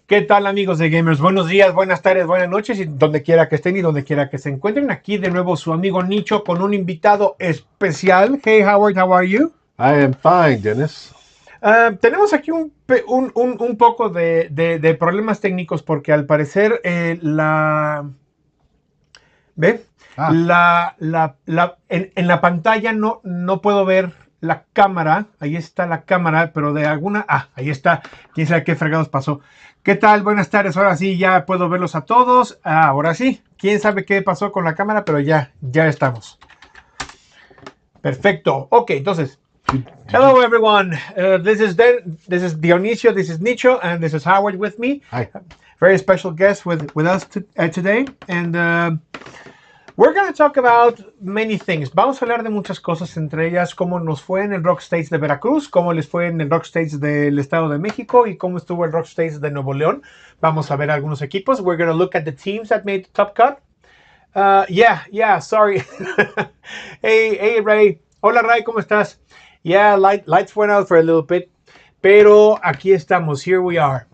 ¿Qué tal, amigos de Gamers? Buenos días, buenas tardes, buenas noches y donde quiera que estén y donde quiera que se encuentren. Aquí de nuevo su amigo Nicho con un invitado especial. Hey, Howard, how are you? I am fine, Dennis. Tenemos aquí un poco de problemas técnicos porque al parecer ¿ve? En la pantalla no puedo ver la cámara. Ahí está la cámara, pero de alguna... ahí está. ¿Quién sabe qué fregados pasó? ¿Qué tal? Buenas tardes. Ahora sí, ya puedo verlos a todos. Ahora sí. ¿Quién sabe qué pasó con la cámara? Pero ya estamos. Perfecto. Ok, entonces... Hello, everyone. This is Dionisio, this is Nicho, and this is Howard with me. Hi. Very special guest with us today. And... we're going to talk about many things. Vamos a hablar de muchas cosas, entre ellas cómo nos fue en el ROC States de Veracruz, cómo les fue en el ROC States del Estado de México y cómo estuvo el ROC States de Nuevo León. Vamos a ver algunos equipos. We're going to look at the teams that made the top cut. Sorry. Hey, Ray. Hola, Ray, ¿cómo estás? Yeah, lights went out for a little bit, pero aquí estamos. Here we are.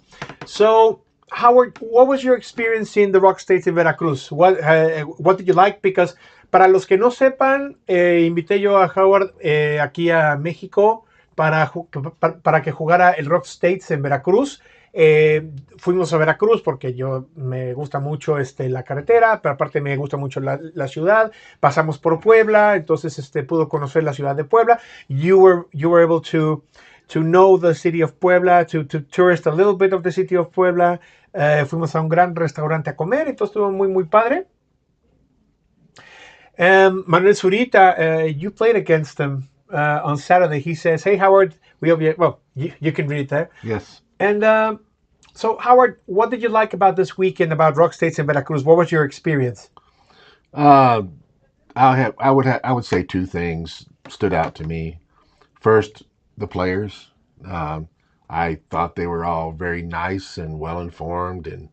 So, Howard, what was your experience in the ROC States in Veracruz? What did you like? Because para los que no sepan, invité yo a Howard aquí a México para que jugara el ROC States en Veracruz. Fuimos a Veracruz porque me gusta mucho la carretera, pero aparte me gusta mucho la ciudad. Pasamos por Puebla, entonces pudo conocer la ciudad de Puebla. You were able to know the city of Puebla, to tourist a little bit of the city of Puebla. Fuimos a un gran restaurante a comer, entonces estuvo muy, muy padre. Manuel Zurita, you played against him on Saturday. He says, hey, Howard, you can read it there. Yes. And so, Howard, what did you like about this weekend about ROC States in Veracruz? What was your experience? I would say two things stood out to me. First, the players. I thought they were all very nice and well informed and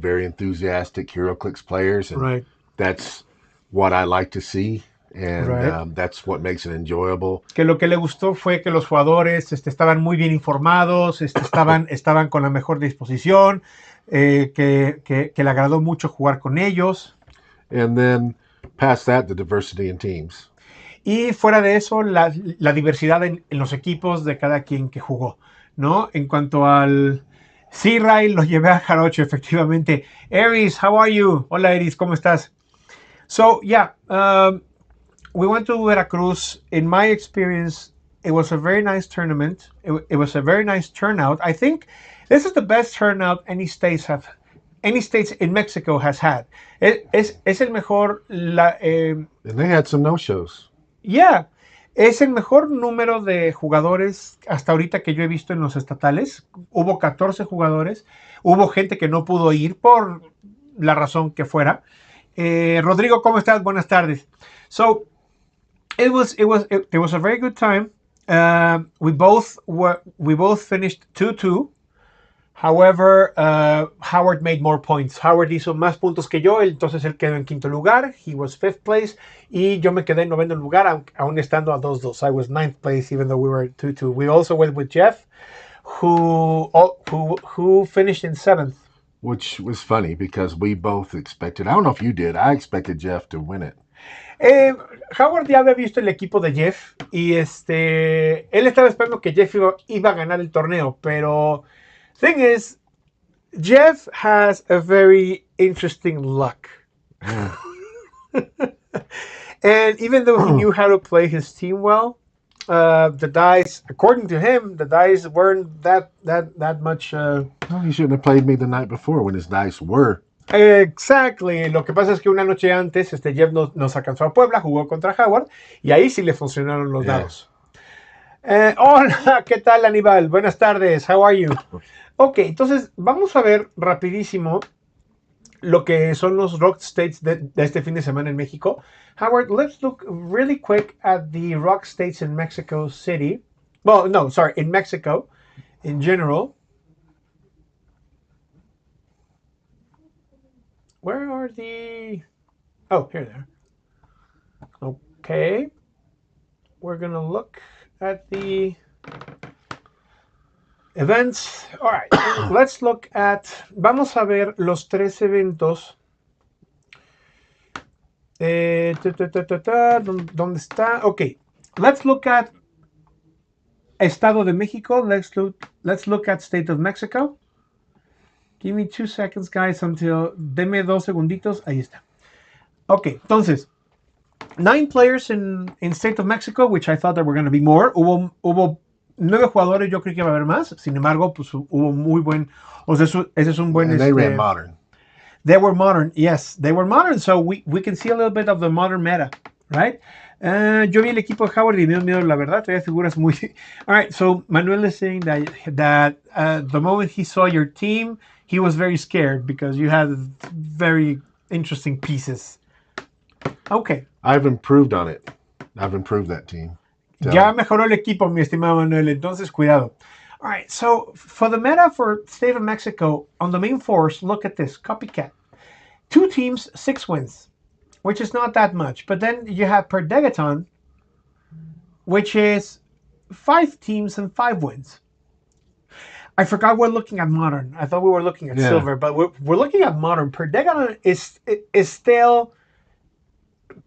very enthusiastic HeroClix players, and Right. that's what I like to see. And Right. that's what makes it enjoyable. Que lo que le gustó fue que los jugadores estaban muy bien informados, estaban con la mejor disposición, que le agradó mucho jugar con ellos. And then past that, the diversity in teams. Y fuera de eso, la diversidad en los equipos de cada quien que jugó, ¿no? En cuanto al... Sí, Ray, lo llevé a Jarocho, efectivamente. Aries, how are you? Hola, Aries, ¿cómo estás? So, yeah, we went to Veracruz. In my experience, it was a very nice tournament. It was a very nice turnout. I think this is the best turnout any states in Mexico has had. Es el mejor... And they had some no-shows. Yeah, es el mejor número de jugadores hasta ahorita que yo he visto en los estatales. Hubo 14 jugadores. Hubo gente que no pudo ir por la razón que fuera. Rodrigo, ¿cómo estás? Buenas tardes. So, it was a very good time. We both finished 2-2. However, Howard made more points. Howard hizo más puntos que yo, entonces él quedó en quinto lugar. He was fifth place. Y yo me quedé en noveno lugar, aún estando a 2-2. I was ninth place, even though we were 2-2. We also went with Jeff, who finished in seventh. Which was funny because we both expected, I don't know if you did, I expected Jeff to win it. Howard ya había visto el equipo de Jeff y él estaba esperando que Jeff iba a ganar el torneo, pero... Thing is, Jeff has a very interesting luck. And even though he knew how to play his team well, the dice, according to him, the dice weren't that much... No, he shouldn't have played me the night before when his dice were. Exactly. Lo que pasa es que una noche antes Jeff nos alcanzó a Puebla, jugó contra Howard, y ahí sí le funcionaron los dados. Hola, ¿qué tal, Aníbal? Buenas tardes, how are you? Ok, entonces vamos a ver rapidísimo lo que son los ROC States de este fin de semana en México. Howard, let's look really quick at the ROC States in Mexico City. Well, no, sorry, in Mexico in general. Where are the... Oh, here they are. Okay. We're going to look at the... Events. All right. Let's look at. Vamos a ver los tres eventos. ¿Dónde está? Okay. Let's look at Estado de México. Let's look at State of Mexico. Give me 2 seconds, guys, until. Deme 2 segunditos. Ahí está. Okay. Entonces, 9 players in State of Mexico, which I thought there were going to be more. Hubo 9 jugadores, yo creí que iba a haber más. Sin embargo, pues hubo muy buen. O sea, ese es un buen. And they ran modern. They were modern, yes, they were modern. So we can see a little bit of the modern meta, right? Yo vi el equipo de Howard y me dio miedo, la verdad. Traía figuras muy. All right, so Manuel is saying that the moment he saw your team, he was very scared because you had very interesting pieces. Okay. I've improved on it. I've improved that team. Ya mejoró el equipo, mi estimado Manuel. Entonces, cuidado. All right, so for the meta for State of Mexico, on the main force, look at this, copycat. 2 teams, 6 wins, which is not that much. But then you have per Degaton, which is 5 teams and 5 wins. I forgot we're looking at modern. I thought we were looking at silver, but we're looking at modern. Per Degaton is still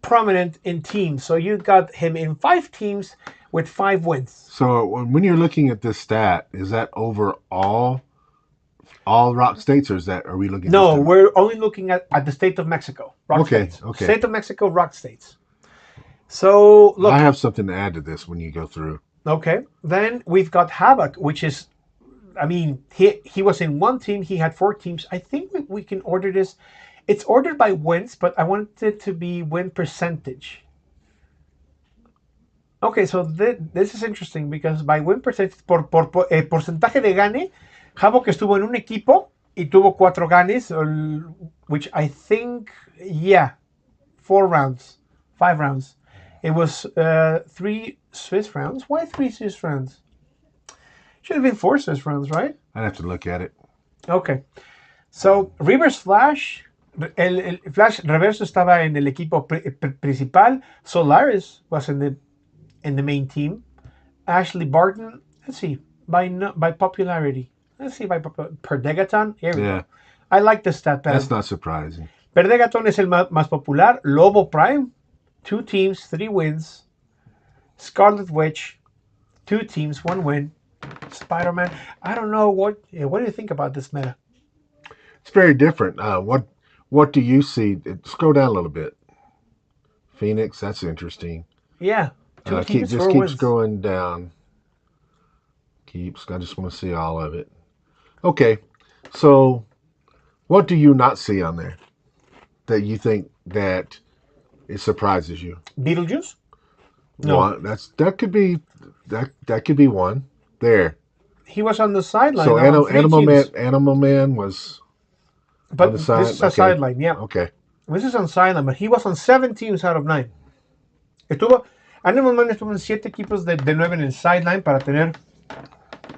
prominent in teams. So you got him in 5 teams with 5 wins. So when you're looking at this stat, is that over all ROC states, or are we looking? No, we're only looking at the state of Mexico. ROC states. Okay. State of Mexico, ROC states. So look, I have something to add to this when you go through. Okay, then we've got Havoc, which is, I mean, he was in 1 team. He had 4 teams. I think we can order this. It's ordered by wins, but I want it to be win percentage. Okay, so this is interesting because by win percentage, por porcentaje de gane, Havoc estuvo en un equipo y tuvo 4 ganes, which I think, 4 rounds, 5 rounds. It was 3 Swiss rounds. Why 3 Swiss rounds? Should have been 4 Swiss rounds, right? I'd have to look at it. Okay. So, Reverse Flash, el Flash reverso estaba en el equipo principal. Solaris was in the main team. Ashley Barton, let's see, by popularity. Let's see, per Degaton. Here we go. I like the stat better. That's not surprising. Per Degaton es el más popular. Lobo Prime, 2 teams, 3 wins. Scarlet Witch, 2 teams, 1 win. Spider-Man. I don't know what do you think about this meta? It's very different. What do you see? Scroll down a little bit. Phoenix, that's interesting. Yeah. Keep scrolling down. I just want to see all of it. Okay, so what do you not see on there that you think that it surprises you? Beetlejuice? No. One, that could be one. There. He was on the sideline. So Animal Man was on the side. This is a sideline, yeah. Okay. This is on sideline, but he was on 7 teams out of 9. Animal Man estuvo en 7 equipos de 9 en el sideline para tener.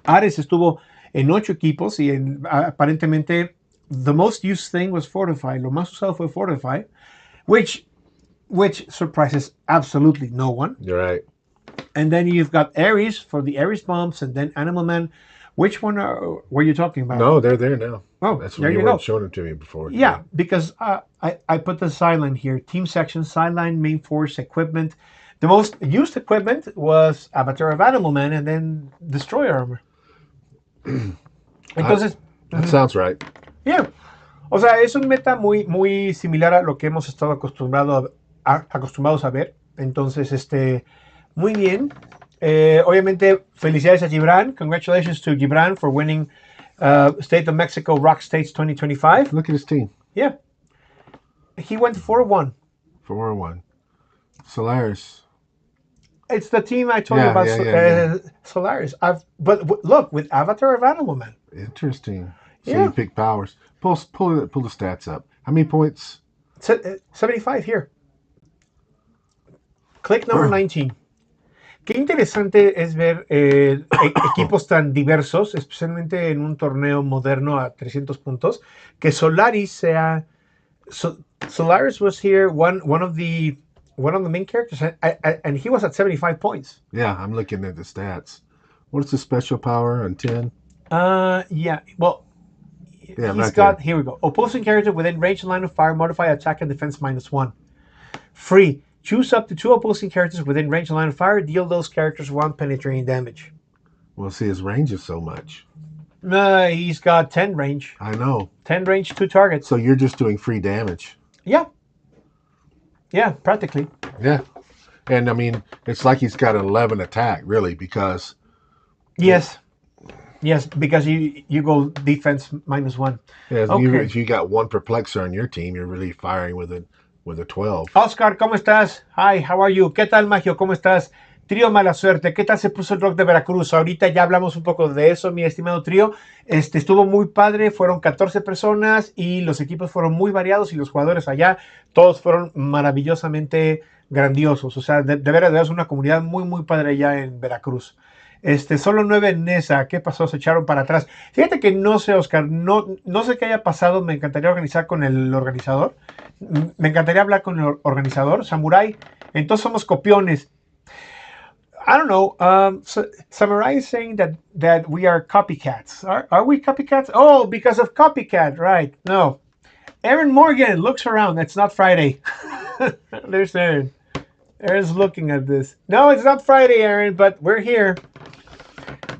Ares estuvo en 8 equipos y aparentemente the most used thing was Fortify. Lo más usado fue Fortify, which surprises absolutely no one. You're right. And then you've got Ares for the Ares bombs, and then Animal Man. Which one were you talking about? No, they're there now. Oh, that's there when you weren't go. showing them to me before. Yeah, because I put the sideline here. Team section, sideline, main force, equipment. The most used equipment was Avatar of Animal Man and then Destroyer Armor. Entonces, that sounds right. Yeah. O sea, es un meta muy similar a lo que hemos estado acostumbrados a ver. Entonces, muy bien. Obviamente, felicidades a Gibran. Congratulations to Gibran for winning State of Mexico ROC States 2025. Look at his team. Yeah. He went 4-1. 4-1. Solaris. It's the team I told you about, Solaris. But look, with Avatar of Animal Man. Interesting. So you pick powers. Pull the stats up. How many points? 75 here. Click number 19. Qué interesante es ver equipos tan diversos, especialmente en un torneo moderno a 300 puntos, que Solaris sea... Solaris was here, one of the main characters, and he was at 75 points. Yeah, I'm looking at the stats. What's the special power on 10? Yeah. Well, Yeah, he's right there. got, here we go. Opposing character within range and line of fire, modify attack and defense -1. Free. Choose up to 2 opposing characters within range and line of fire. Deal those characters 1 penetrating damage. Well, see, his range is so much. He's got 10 range. I know. 10 range, 2 targets. So you're just doing free damage. Yeah. Yeah, practically. Yeah. And I mean, it's like he's got an 11 attack, really, because. Yes. Yes, because you go defense -1. Yeah, Okay. if you got 1 perplexer on your team, you're really firing with a 12. Oscar, ¿cómo estás? Hi, how are you? ¿Qué tal, Magio? ¿Cómo estás? Trío Mala Suerte, ¿qué tal se puso el rock de Veracruz? Ahorita ya hablamos un poco de eso, mi estimado trío. Estuvo muy padre, fueron 14 personas y los equipos fueron muy variados y los jugadores allá, todos fueron maravillosamente grandiosos. O sea, de veras, es una comunidad muy, muy padre allá en Veracruz. Solo 9 en Nesa, ¿qué pasó? Se echaron para atrás. Fíjate que no sé, Oscar, no sé qué haya pasado, me encantaría organizar con el organizador. Me encantaría hablar con el organizador, Samurai. Entonces somos copiones. I don't know. Samurai is saying that we are copycats. Are we copycats? Oh, because of copycat, right? No. Aaron Morgan looks around. It's not Friday. There's Aaron. Aaron's looking at this. No, it's not Friday, Aaron, but we're here.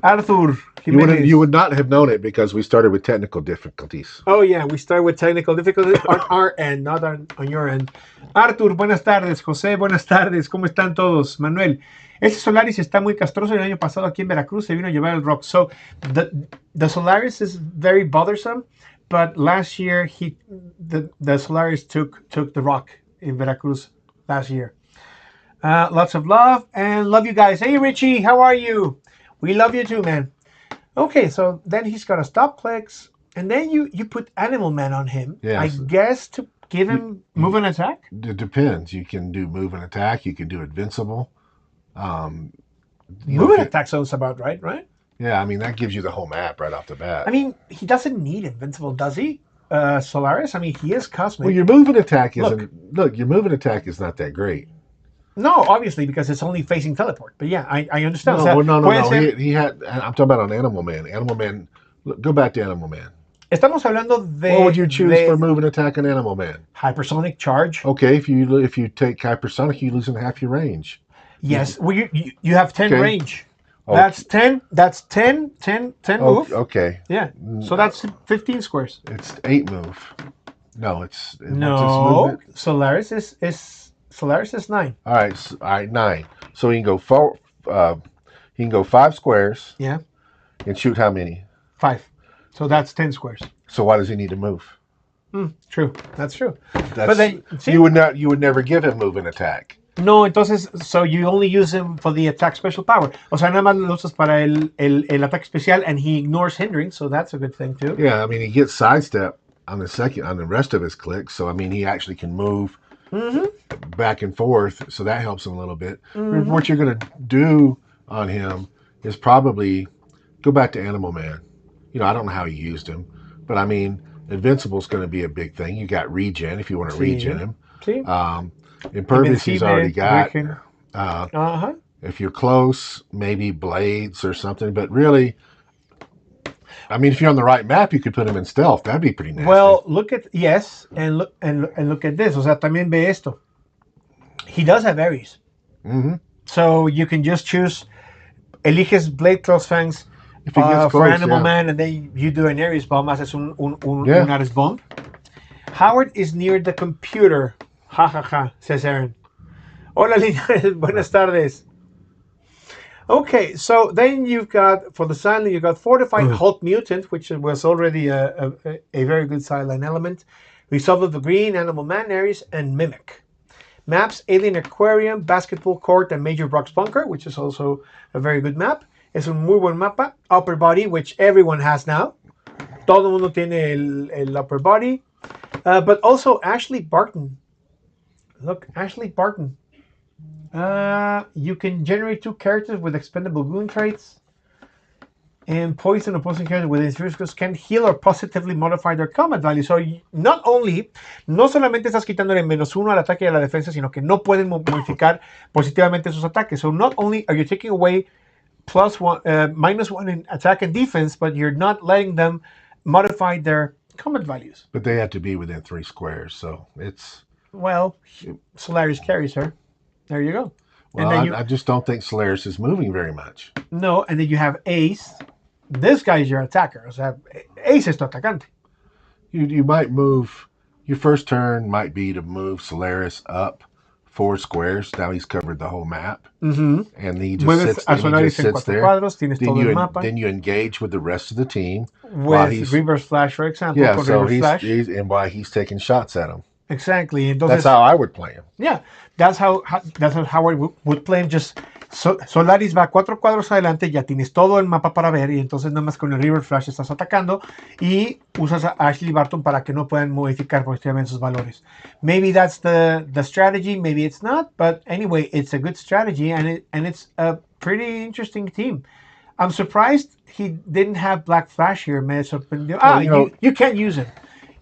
Arthur. You would not have known it because we started with technical difficulties. Oh, yeah, we start with technical difficulties on our end, not on your end. Arthur, buenas tardes. José, buenas tardes. ¿Cómo están todos? Manuel, ese Solaris está muy castroso. El año pasado aquí en Veracruz se vino a llevar el ROC. So, the Solaris is very bothersome, but last year the Solaris took the ROC in Veracruz last year. Lots of love, and love you guys. Hey, Richie, how are you? We love you too, man. Okay, so then he's got a stop clicks, and then you put Animal Man on him. Yes. I guess to give him move and attack? It depends. You can do move and attack. You can do invincible. Move and attack sounds about right? Yeah, I mean, that gives you the whole map right off the bat. I mean, he doesn't need invincible, does he? Solaris? I mean, he is cosmic. Well, your move and attack isn't... Look, your move and attack is not that great. No, obviously, because it's only facing teleport. But yeah, I understand. No, no. He had... I'm talking about on Animal Man. Animal Man... Look, go back to Animal Man. Estamos hablando de... What would you choose for move and attack on Animal Man? Hypersonic charge. Okay, if you take hypersonic, you lose in half your range. Yes, well, you have 10 range. Okay. That's 10 move. Okay. Yeah, so that's 15 squares. It's 8 move. No, it's... No, Solaris is 9. All right, 9. So he can go 4. He can go 5 squares. Yeah. And shoot how many? 5. So that's 10 squares. So why does he need to move? True. That's true. But then you would never give him move and attack. No, entonces, so you only use him for the attack special power. O sea, nada más lo usas para el ataque especial, and he ignores hindering, so that's a good thing too. Yeah, I mean, he gets sidestep on the rest of his clicks, so I mean, he actually can move back and forth, so that helps him a little bit. What you're going to do on him is probably go back to Animal Man. You know, I don't know how he used him, but I mean, Invincible is going to be a big thing. You got regen if you want to regen him. Impervious he's already got. If you're close, maybe blades or something. But really, I mean, if you're on the right map, you could put him in stealth. That'd be pretty nasty. Well, look at look at this. O sea, también ve esto. He does have Aries. So you can just choose. Eliges Blade Claws Fangs for Animal Man, and then you do an Aries bomb. Haces un Aries bomb. Howard is near the computer. Ja, ja, ja, says Aaron. Hola, Linares. Buenas tardes. Okay, so then you've got, for the sideline, you've got Fortified Hulk Mutant, which was already a very good sideline element. Resolve of the Green, Animal Man, Aries, and Mimic. Maps, Alien Aquarium, Basketball Court, and Major Brock's Bunker, which is also a very good map. Es un muy buen mapa. Upper Body, which everyone has now. Todo mundo tiene el Upper Body. But also Ashley Barton. Look, Ashley Barton. You can generate 2 characters with expendable goon traits. And poison opposing characters with infused can heal or positively modify their combat value. So no solamente estás quitándole -1 al ataque y a la defensa, sino que no pueden modificar positivamente sus ataques. So not only are you taking away -1 in attack and defense, but you're not letting them modify their combat values. But they have to be within 3 squares, so it's... Well, Solaris carries her. There you go. Well, I just don't think Solaris is moving very much. No, and then you have Ace. This guy is your attacker. O sea, Ace es tu atacante. You might move... Your first turn might be to move Solaris up 4 squares. Now he's covered the whole map. Mm-hmm. And he just sits, a Solaris en 4 there. cuadros, tienes todo el mapa. Then you engage with the rest of the team. With reverse flash, for example. Yeah, so and while he's taking shots at him. Exactly. Entonces, that's how I would play him. Yeah, that's how Howard would play him. Just Solaris va 4 cuadros adelante, ya tienes todo el mapa para ver, y entonces nada más con el River Flash estás atacando y usas a Ashley Barton para que no puedan modificar posteriormente sus valores. Maybe that's the strategy, maybe it's not, but anyway, it's a good strategy and it's a pretty interesting team. I'm surprised he didn't have Black Flash here. Me sorprendió. You can't use him.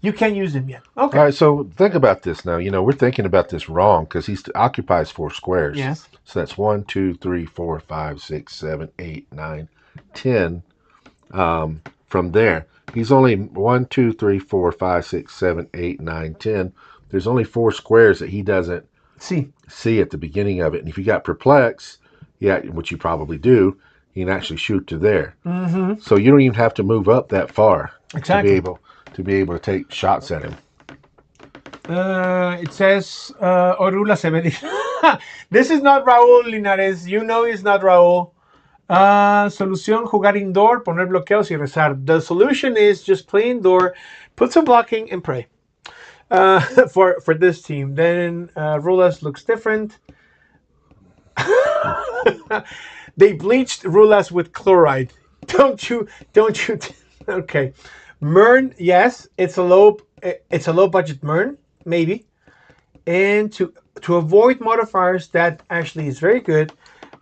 You can't use him yet. Okay. All right, so think about this now. We're thinking about this wrong because he occupies 4 squares. Yes. So that's 1, 2, 3, 4, 5, 6, 7, 8, 9, 10. From there, he's only 1, 2, 3, 4, 5, 6, 7, 8, 9, 10. There's only 4 squares that he doesn't see at the beginning of it. And if you got perplex, which you probably do, you can actually shoot to there. Mm-hmm. So you don't even have to move up that far exactly. to be able to take shots at him. It says Orula se ve. This is not Raúl Linares. You know it's not Raúl. Solución, jugar indoor, poner bloqueos y rezar. The solution is just play indoor, put some blocking and pray for this team. Then Rulas looks different. They bleached Rulas with chloride. Don't you? Okay. Mern, yes, it's a low budget Mern, maybe. And to avoid modifiers, that actually is very good,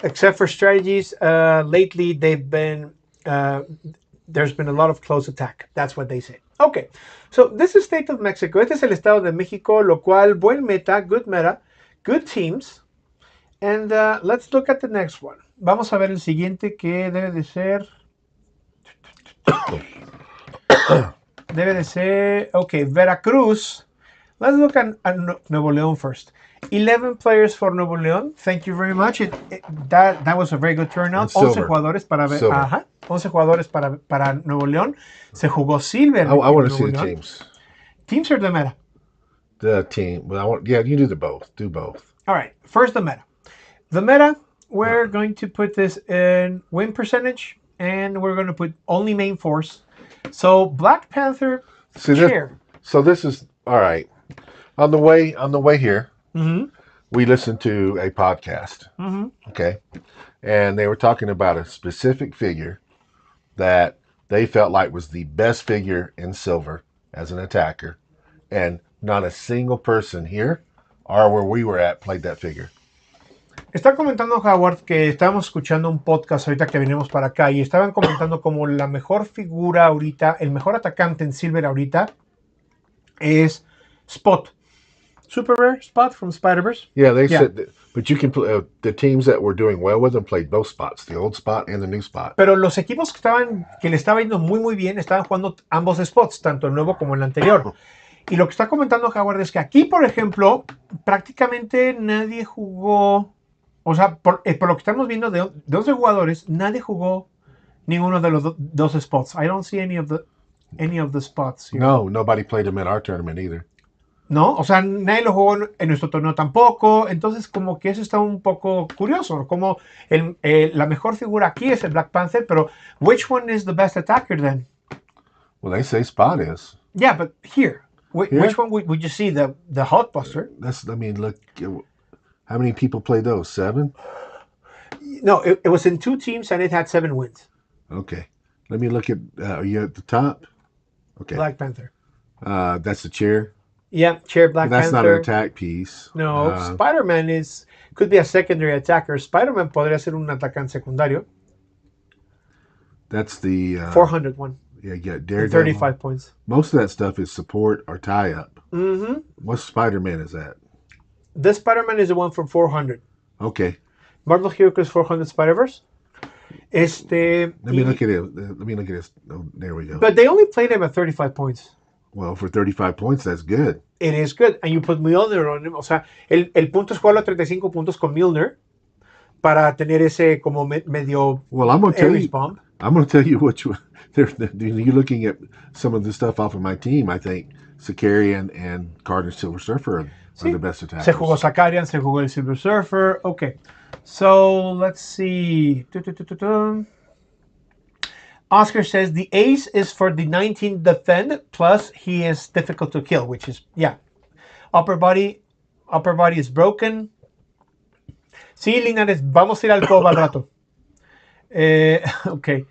except for strategies. Lately, there's been a lot of close attack. That's what they say. Okay, so this is State of Mexico. Este es el Estado de México, lo cual, buen meta, good teams. And let's look at the next one. Vamos a ver el siguiente que debe de ser... okay, Veracruz. Let's look at Nuevo León first. 11 players for Nuevo León. Thank you very much. That was a very good turnout. 11 jugadores para 11 jugadores para Nuevo León. Se jugó Silver. I want to see the teams. Teams or the meta? The team. Well, you do both. Do both. All right. First, the meta. The meta, we're going to put this in win percentage, and we're going to put only main force. So Black Panther chair. So this is all right. On the way here, mm-hmm. we listened to a podcast. Mm-hmm. Okay, and they were talking about a specific figure that they felt like was the best figure in silver as an attacker, and not a single person here or where we were at played that figure. Está comentando Howard que estábamos escuchando un podcast ahorita que venimos para acá y estaban comentando como la mejor figura ahorita, el mejor atacante en Silver ahorita es Spot. Super Rare Spot from Spider-Verse. Yeah, they said that, but you can play, the teams that were doing well with them played both spots, the old spot and the new spot. Pero los equipos que le estaba yendo muy bien estaban jugando ambos spots, tanto el nuevo como el anterior. Y lo que está comentando Howard es que aquí, por ejemplo, prácticamente nadie jugó. O sea, por lo que estamos viendo de 11 jugadores, nadie jugó ninguno de los dos spots. I don't see any of the spots here. No, nobody played them in our tournament either. No, o sea, nadie lo jugó en nuestro torneo tampoco. Entonces, como que eso está un poco curioso. Como la mejor figura aquí es el Black Panther, pero which one is the best attacker then? Well, they say Spot is. Yeah, but here, which one would you see? The Hulkbuster? Look. How many people played those? 7? No, it was in 2 teams and it had 7 wins. Okay. Let me look at, are you at the top? Okay. Black Panther. That's the chair? Yeah, chair Black Panther. That's not an attack piece. No, Spider-Man could be a secondary attacker. Spider-Man podría ser un atacante secundario. That's the... 400 one. Yeah, Daredevil. 35 points. Most of that stuff is support or tie-up. Mm-hmm. What Spider-Man is that? This Spider-Man is the one from 400. Okay. Marvel Heroes 400 Spider-Verse. Let me look at it. Let me look at this. Oh, there we go. But they only played him at 35 points. Well, for 35 points, that's good. It is good. And you put Milner on him. O sea, el punto es jugarlo a 35 puntos con Milner para tener ese como medio Well, I'm going to tell Aries you. bomb. I'm going to tell you what you're looking at some of the stuff off of my team. I think Sakarian and Cardinal Silver Surfer are the best attackers. Se jugó Sakarian, se jugó el Silver Surfer. Okay. So, let's see. Oscar says the ace is for the 19 defend, plus he is difficult to kill, which is, yeah. Upper body is broken. Sí, Linares, vamos a ir al coba al rato. Okay.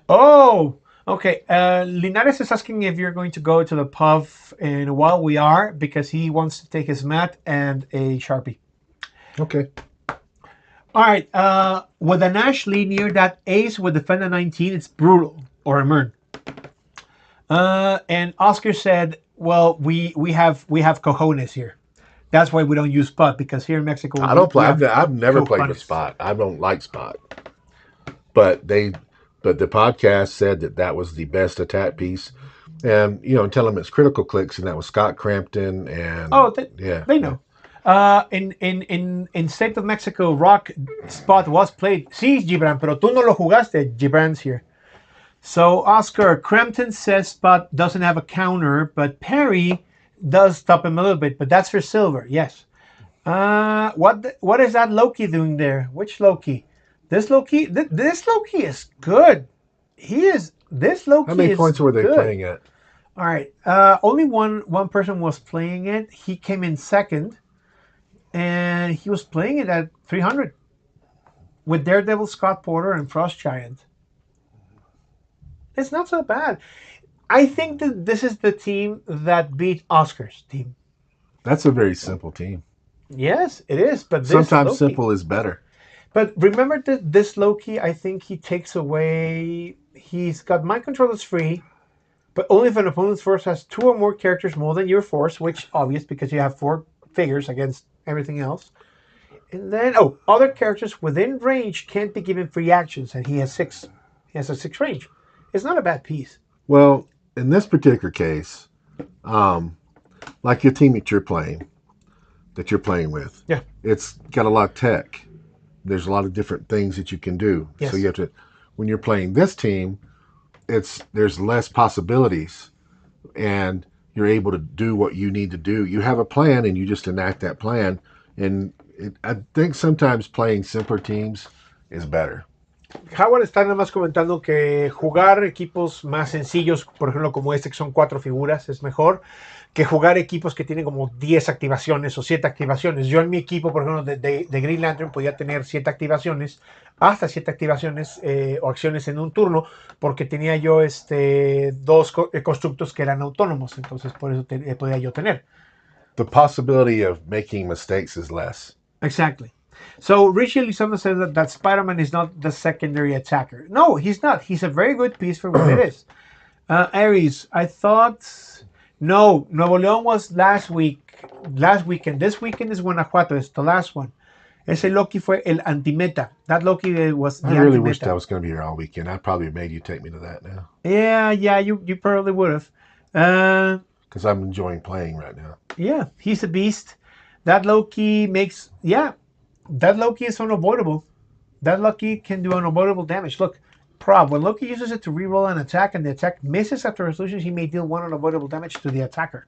Oh, okay. Linares is asking if you're going to go to the pub in a while. We are, because he wants to take his mat and a Sharpie. Okay. All right. With an Ashley near that ace with defend a 19, it's brutal, or a Mern. And Oscar said, well, we have cojones here. That's why we don't use spot, because here in Mexico I don't play. I've never played with spot. I don't like spot. But the podcast said that was the best attack piece, and tell them it's ChampionClix, and that was Scott Crampton and they know. In State of Mexico, ROC spot was played. Sí, Gibran, pero tú no lo jugaste. Gibran's here. So Oscar, Crampton says spot doesn't have a counter, but Perry does stop him a little bit. But that's for silver. Yes. What is that Loki doing there? Which Loki? This Loki. This Loki is good. This Loki. How many points were they good. playing at? All right. Only one person was playing it. He came in second, and he was playing it at 300 with Daredevil, Scott Porter, and Frost Giant. It's not so bad. I think that this is the team that beat Oscar's team. That's a very simple team. Yes, it is. But sometimes simple is better. But remember that this Loki, I think he takes away. He's got mind control is free, but only if an opponent's force has 2 or more characters more than your force, which obvious because you have 4 figures against everything else. And then other characters within range can't be given free actions, and he has 6. He has a 6 range. It's not a bad piece. Well, in this particular case, like your team that you're playing with, yeah, it's got a lot of tech. There's a lot of different things that you can do. Yes. So you have to, when you're playing this team, there's less possibilities, and you're able to do what you need to do. You have a plan, and you just enact that plan. And I think sometimes playing simpler teams is better. Howard está nada más comentando que jugar equipos más sencillos, por ejemplo como este que son 4 figuras, es mejor que jugar equipos que tienen como 10 activaciones o 7 activaciones. Yo en mi equipo, por ejemplo, de Green Lantern podía tener 7 activaciones, hasta 7 activaciones o acciones en un turno, porque tenía yo 2 constructos que eran autónomos, entonces por eso podía yo tener. The possibility of making mistakes is less. Exactly. So Richie Elizondo says that Spider-Man is not the secondary attacker. No, he's not. He's a very good piece for what it is. Aries, I thought... No, Nuevo León was last weekend. This weekend is Guanajuato. It's the last one. Ese Loki fue el antimeta. That Loki was the I really anti-meta. wished I was going to be here all weekend. I probably made you take me to that now. Yeah, you probably would have. Because I'm enjoying playing right now. Yeah, he's a beast. That Loki makes... Yeah, that Loki is unavoidable. That Loki can do unavoidable damage. Look, Prob, when Loki uses it to reroll an attack and the attack misses after resolution, he may deal 1 unavoidable damage to the attacker.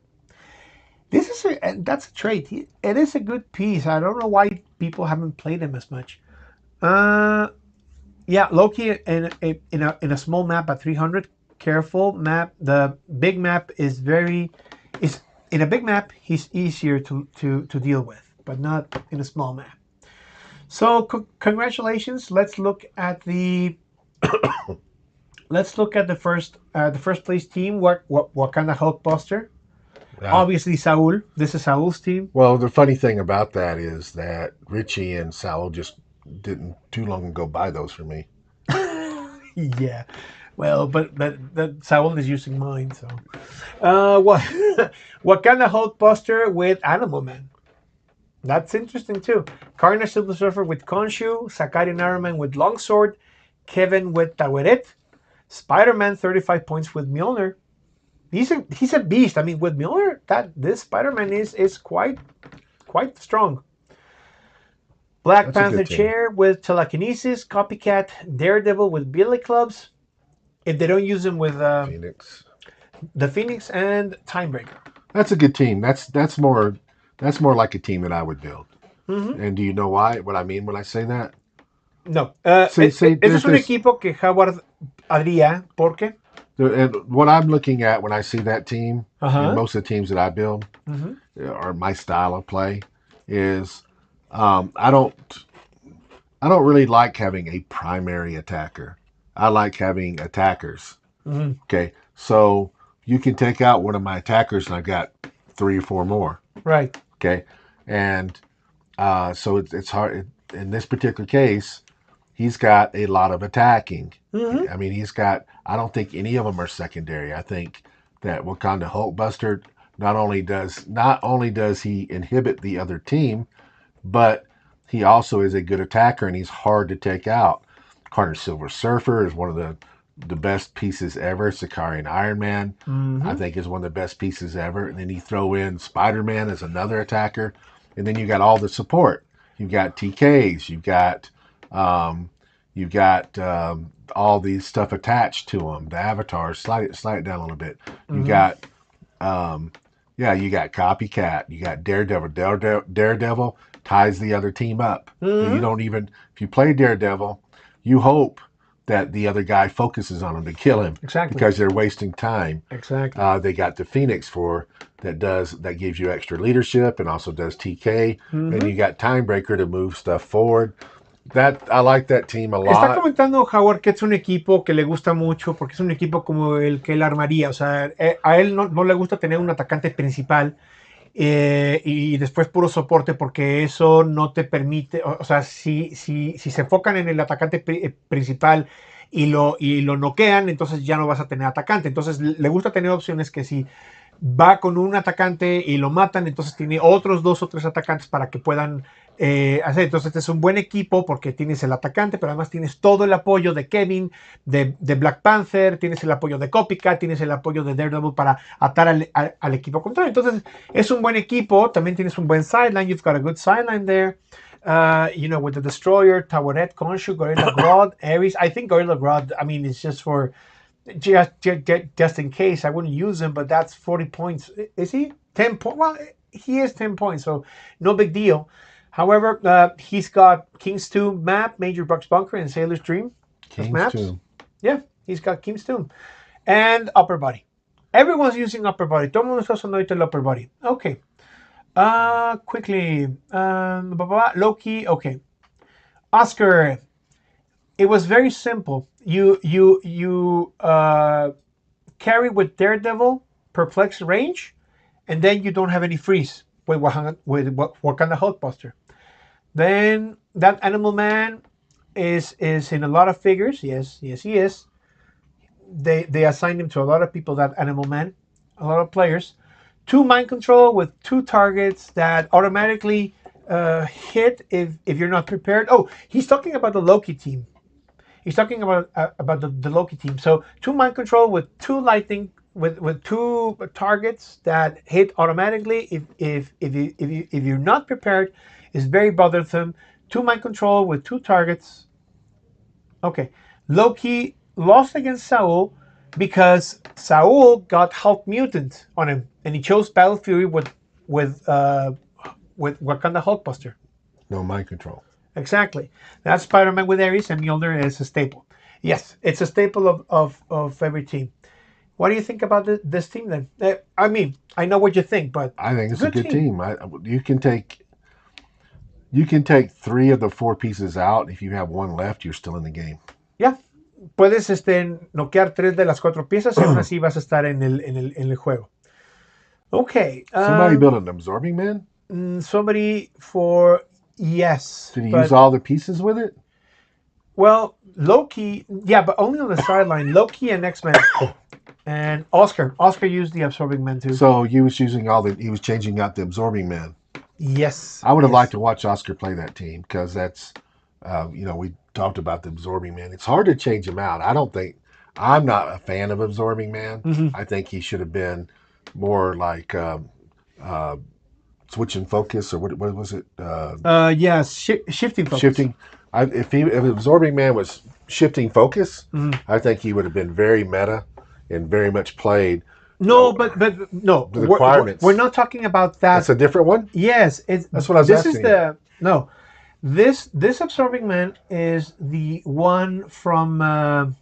That's a trait. It is a good piece. I don't know why people haven't played him as much. Yeah, Loki in a small map at 300. Careful map. The big map is in a big map. He's easier to deal with, but not in a small map. So congratulations. Let's look at the first place team. What kind of Hulkbuster? Yeah. Obviously Saul. This is Saul's team. Well, the funny thing about that is that Richie and Saul just didn't too long ago buy those for me. Yeah. Well, but Saul is using mine, so what kind of Hulkbuster with Animal Man? That's interesting too. Cardinal Silver Surfer with Khonshu, Sakari and Iron Man with Longsword, Kevin with Taweret. Spider-Man 35 points with Mjolnir. He's a beast. I mean, with Mjolnir, this Spider-Man is quite strong. Black That's a Panther good team. Chair with Telekinesis. Copycat Daredevil with Billy Clubs. If they don't use him with Phoenix. the Phoenix and Timebreaker. That's a good team. That's more like a team that I would build. Mm-hmm. And do you know why? What I mean when I say that? No. See, Ese es un there's equipo que Howard haría porque. and what I'm looking at when I see that team, and Ajá. most of the teams that I build, Mm-hmm. or my style of play, is I don't really like having a primary attacker. I like having attackers. Mm-hmm. Okay, so you can take out one of my attackers, and I've got 3 or 4 more. Right. Okay, and so it's hard in this particular case. He's got a lot of attacking. Mm-hmm. I mean, he's got. I don't think any of them are secondary. I think that Wakanda Hulkbuster not only does he inhibit the other team, but he also is a good attacker and he's hard to take out. Carter Silver Surfer is one of the best pieces ever. Sicarian Iron Man, Mm-hmm. I think, is one of the best pieces ever. And then you throw in Spider-Man as another attacker, and then you got all the support. You've got TKs. You've got all these stuff attached to them. The avatars. Slide it down a little bit. You got you got Copycat. You got Daredevil. Daredevil ties the other team up. Mm-hmm. You don't even, if you play Daredevil, you hope that the other guy focuses on him to kill him. Exactly. Because they're wasting time. Exactly. They got the Phoenix that gives you extra leadership and also does TK. Mm-hmm. And you got Timebreaker to move stuff forward. I like that team a lot. Está comentando Howard que es un equipo que le gusta mucho porque es un equipo como el que él armaría. O sea, a él no le gusta tener un atacante principal y después puro soporte porque eso no te permite. O sea, si se enfocan en el atacante principal y lo noquean, entonces ya no vas a tener atacante. Entonces le gusta tener opciones que si va con un atacante y lo matan, entonces tiene otros 2 o 3 atacantes para que puedan hacer. Entonces este es un buen equipo porque tienes el atacante, pero además tienes todo el apoyo de Kevin, de Black Panther, tienes el apoyo de Copycat, tienes el apoyo de Daredevil para atar al equipo contrario. Entonces es un buen equipo, también tienes un buen sideline, you've got a good sideline there. With the Destroyer, Taweret, Khonshu, Gorilla Grodd, Ares. I think Gorilla Grodd, I mean, it's just for just in case. I wouldn't use him, but that's 40 points. Is he 10 points? Well, he is 10 points, so no big deal. However, he's got King's Tomb map, Major Bucks Bunker, and Sailor's Dream. King's Tomb. Yeah, he's got King's Tomb. And Upper Body. Everyone's using Upper Body. Todo el mundo está usando ahorita el Upper Body. Okay. Quickly. Loki. Okay. Oscar. It was very simple. You carry with Daredevil, Perplex range, and then you don't have any freeze with Wakanda Hulkbuster. Then that Animal Man is in a lot of figures. Yes, he is. They assigned him to a lot of people, that Animal Man, a lot of players. 2 mind control with 2 targets that automatically hit if you're not prepared. Oh, he's talking about the Loki team. He's talking about the Loki team. So 2 mind control with 2 lightning with 2 targets that hit automatically if you're not prepared. Is very bothersome. 2 mind control with 2 targets. Okay, Loki lost against Saul because Saul got Hulk mutant on him, and he chose Battle Fury with Wakanda Hulkbuster. No mind control. Exactly. That's Spider-Man with Ares, and Mjolnir is a staple. Yes, it's a staple of every team. What do you think about this team then? I mean, I know what you think, but I think it's a good team. You can take 3 of the 4 pieces out. If you have 1 left, you're still in the game. Yeah. Puedes noquear 3 de las 4 piezas y aún así vas a estar en el juego. Okay. Somebody built an absorbing man? Yes. Did he use all the pieces with it? Well, Loki, yeah, but only on the sideline. Loki and X-Men. And Oscar used the absorbing man too. So he was changing out the absorbing man. Yes. I would have liked to watch Oscar play that team because that's, talked about the absorbing man. It's hard to change him out. I'm not a fan of absorbing man. I think he should have been more like switching focus, or what was it? Yes, shifting focus. Shifting. If absorbing man was shifting focus, I think he would have been very meta and very much played. No, but no. The requirements. We're not talking about that. That's a different one. Yes, that's what I was asking. This absorbing man is the one from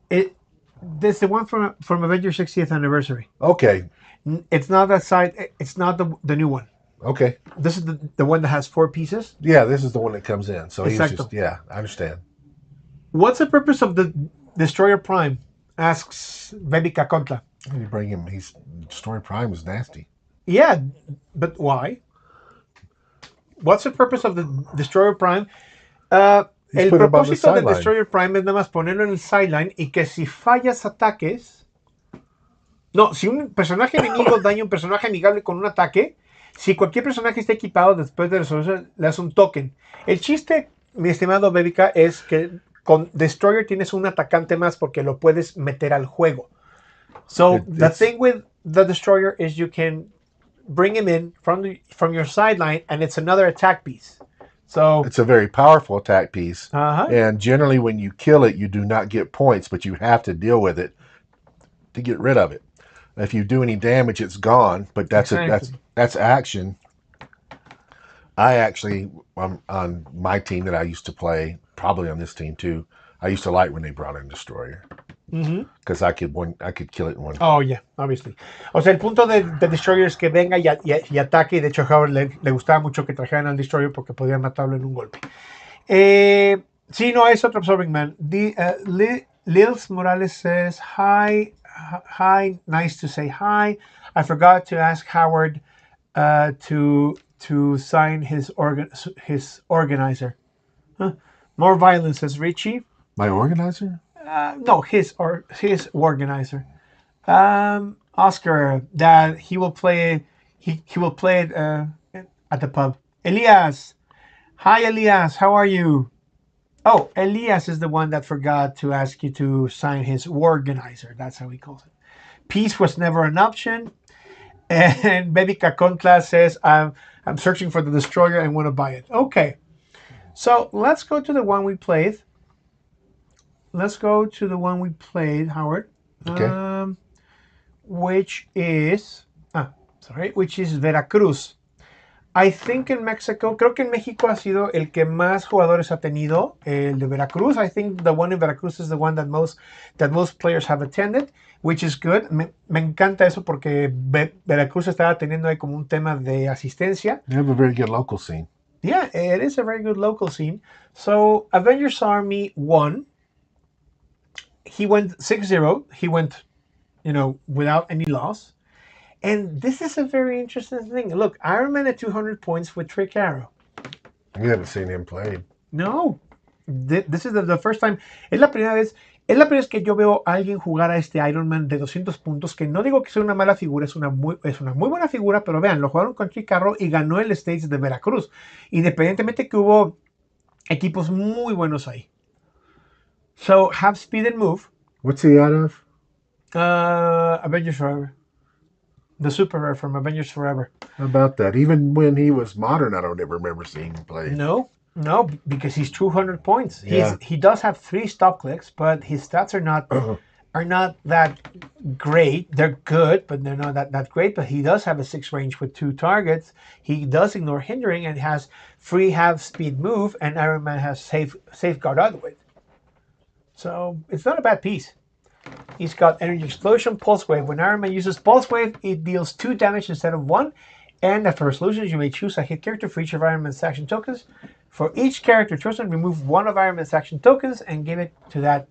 This is the one from Avengers 60th anniversary. Okay. It's not that side. It's not the new one. Okay. This is the one that has 4 pieces. Yeah, this is the one that comes in. So he's Exacto. just, yeah, I understand. What's the purpose of the Destroyer Prime? Asks Baby Cacontla. You bring him. Destroyer Prime is nasty. Yeah, but why? What's the purpose of the Destroyer Prime? El propósito del Destroyer Prime es nada más ponerlo en el sideline y que si fallas ataques... No, si un personaje enemigo daña a un personaje amigable con un ataque, si cualquier personaje está equipado después de resolver, le das un token. El chiste, mi estimado Bebica, es que con Destroyer tienes un atacante más porque lo puedes meter al juego. So the thing with the Destroyer is you can bring him in from your sideline and it's another attack piece. So it's a very powerful attack piece. And generally when you kill it, you do not get points, but you have to deal with it to get rid of it. If you do any damage, it's gone, but that's action. I actually, on my team that I used to play, probably on this team too, I used to like when they brought in Destroyer. Because I could kill it in one. Oh, yeah, obviously. O sea, el punto de Destroyer es que venga y ataque, y de hecho a Howard le gustaba mucho que trajeran al Destroyer porque podían matarlo en un golpe. Sí, no, es otro Absorbing Man. Lils Morales says, hi, nice to say hi. I forgot to ask Howard to sign his organizer. Huh? More violence, says Richie. My organizer? No, his organizer. Oscar, that he will play. He will play it at the pub. Elias, hi Elias, how are you? Oh, Elias is the one that forgot to ask you to sign his organizer. That's how he calls it. Peace was never an option. And Baby Cacontla says, I'm searching for the Destroyer and want to buy it. Okay, so let's go to the one we played. Howard. Okay. Which is Veracruz. I think in Mexico, creo que en México ha sido el que más jugadores ha tenido, el de Veracruz. I think the one in Veracruz is the one that most players have attended, which is good. Me encanta eso porque Veracruz estaba teniendo ahí como un tema de asistencia. They have a very good local scene. Yeah, it is a very good local scene. So Avengers Army won. He went 6-0. He went, without any loss. And this is a very interesting thing. Look, Iron Man at 200 points with Trick Arrow. You haven't seen him play. No. This is the first time. Es la primera vez que yo veo a alguien jugar a este Iron Man de 200 puntos, que no digo que sea una mala figura, es una muy buena figura, pero vean, lo jugaron con Trick Arrow y ganó el States de Veracruz. Independientemente que hubo equipos muy buenos ahí. So, have speed and move. What's he out of? Avengers Forever. The super rare from Avengers Forever. How about that? Even when he was modern, I don't ever remember seeing him play. No, because he's 200 points. Yeah. He does have 3 stop clicks, but his stats are not that great. They're good, but they're not that great. But he does have a 6 range with 2 targets. He does ignore hindering and has free have speed move, and Iron Man has safeguard outwit. So it's not a bad piece. He's got Energy Explosion, Pulse Wave. When Iron Man uses Pulse Wave, it deals 2 damage instead of 1. And after resolutions, you may choose a hit character for each of Iron Man's action tokens. For each character chosen, remove 1 of Iron Man's action tokens and give it to that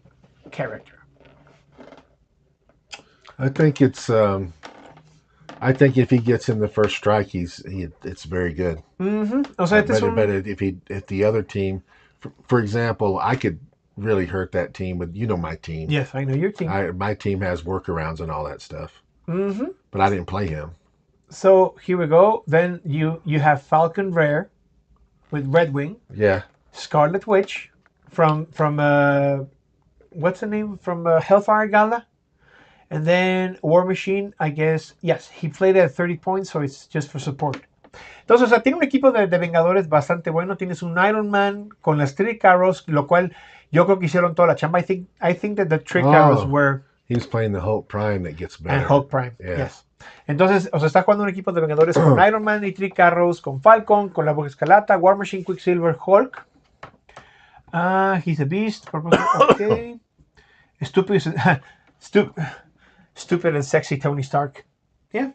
character. I think it's. I think if he gets in the first strike, it's very good. O sea, but if the other team, for example, I could really hurt that team with my team. Yes, I know your team. My team has workarounds and all that stuff. But I didn't play him. So here we go. Then you have Falcon Rare with Red Wing. Yeah. Scarlet Witch from what's the name from Hellfire Gala, and then War Machine. I guess yes, he played at 30 points, so it's just for support. Entonces, o sea, tiene un equipo de Vengadores bastante bueno. Tienes un Iron Man con las Trick Arrows, lo cual yo creo que hicieron toda la chamba. I think that the Trick Arrows were. He's playing the Hulk Prime that gets better. And Hulk Prime, yes. Entonces, o sea, está jugando un equipo de Vengadores con Iron Man y Trick Arrows, con Falcon, con la Bruja Escarlata, War Machine, Quicksilver, Hulk. He's a beast. Okay. Stupid and sexy Tony Stark. Yeah.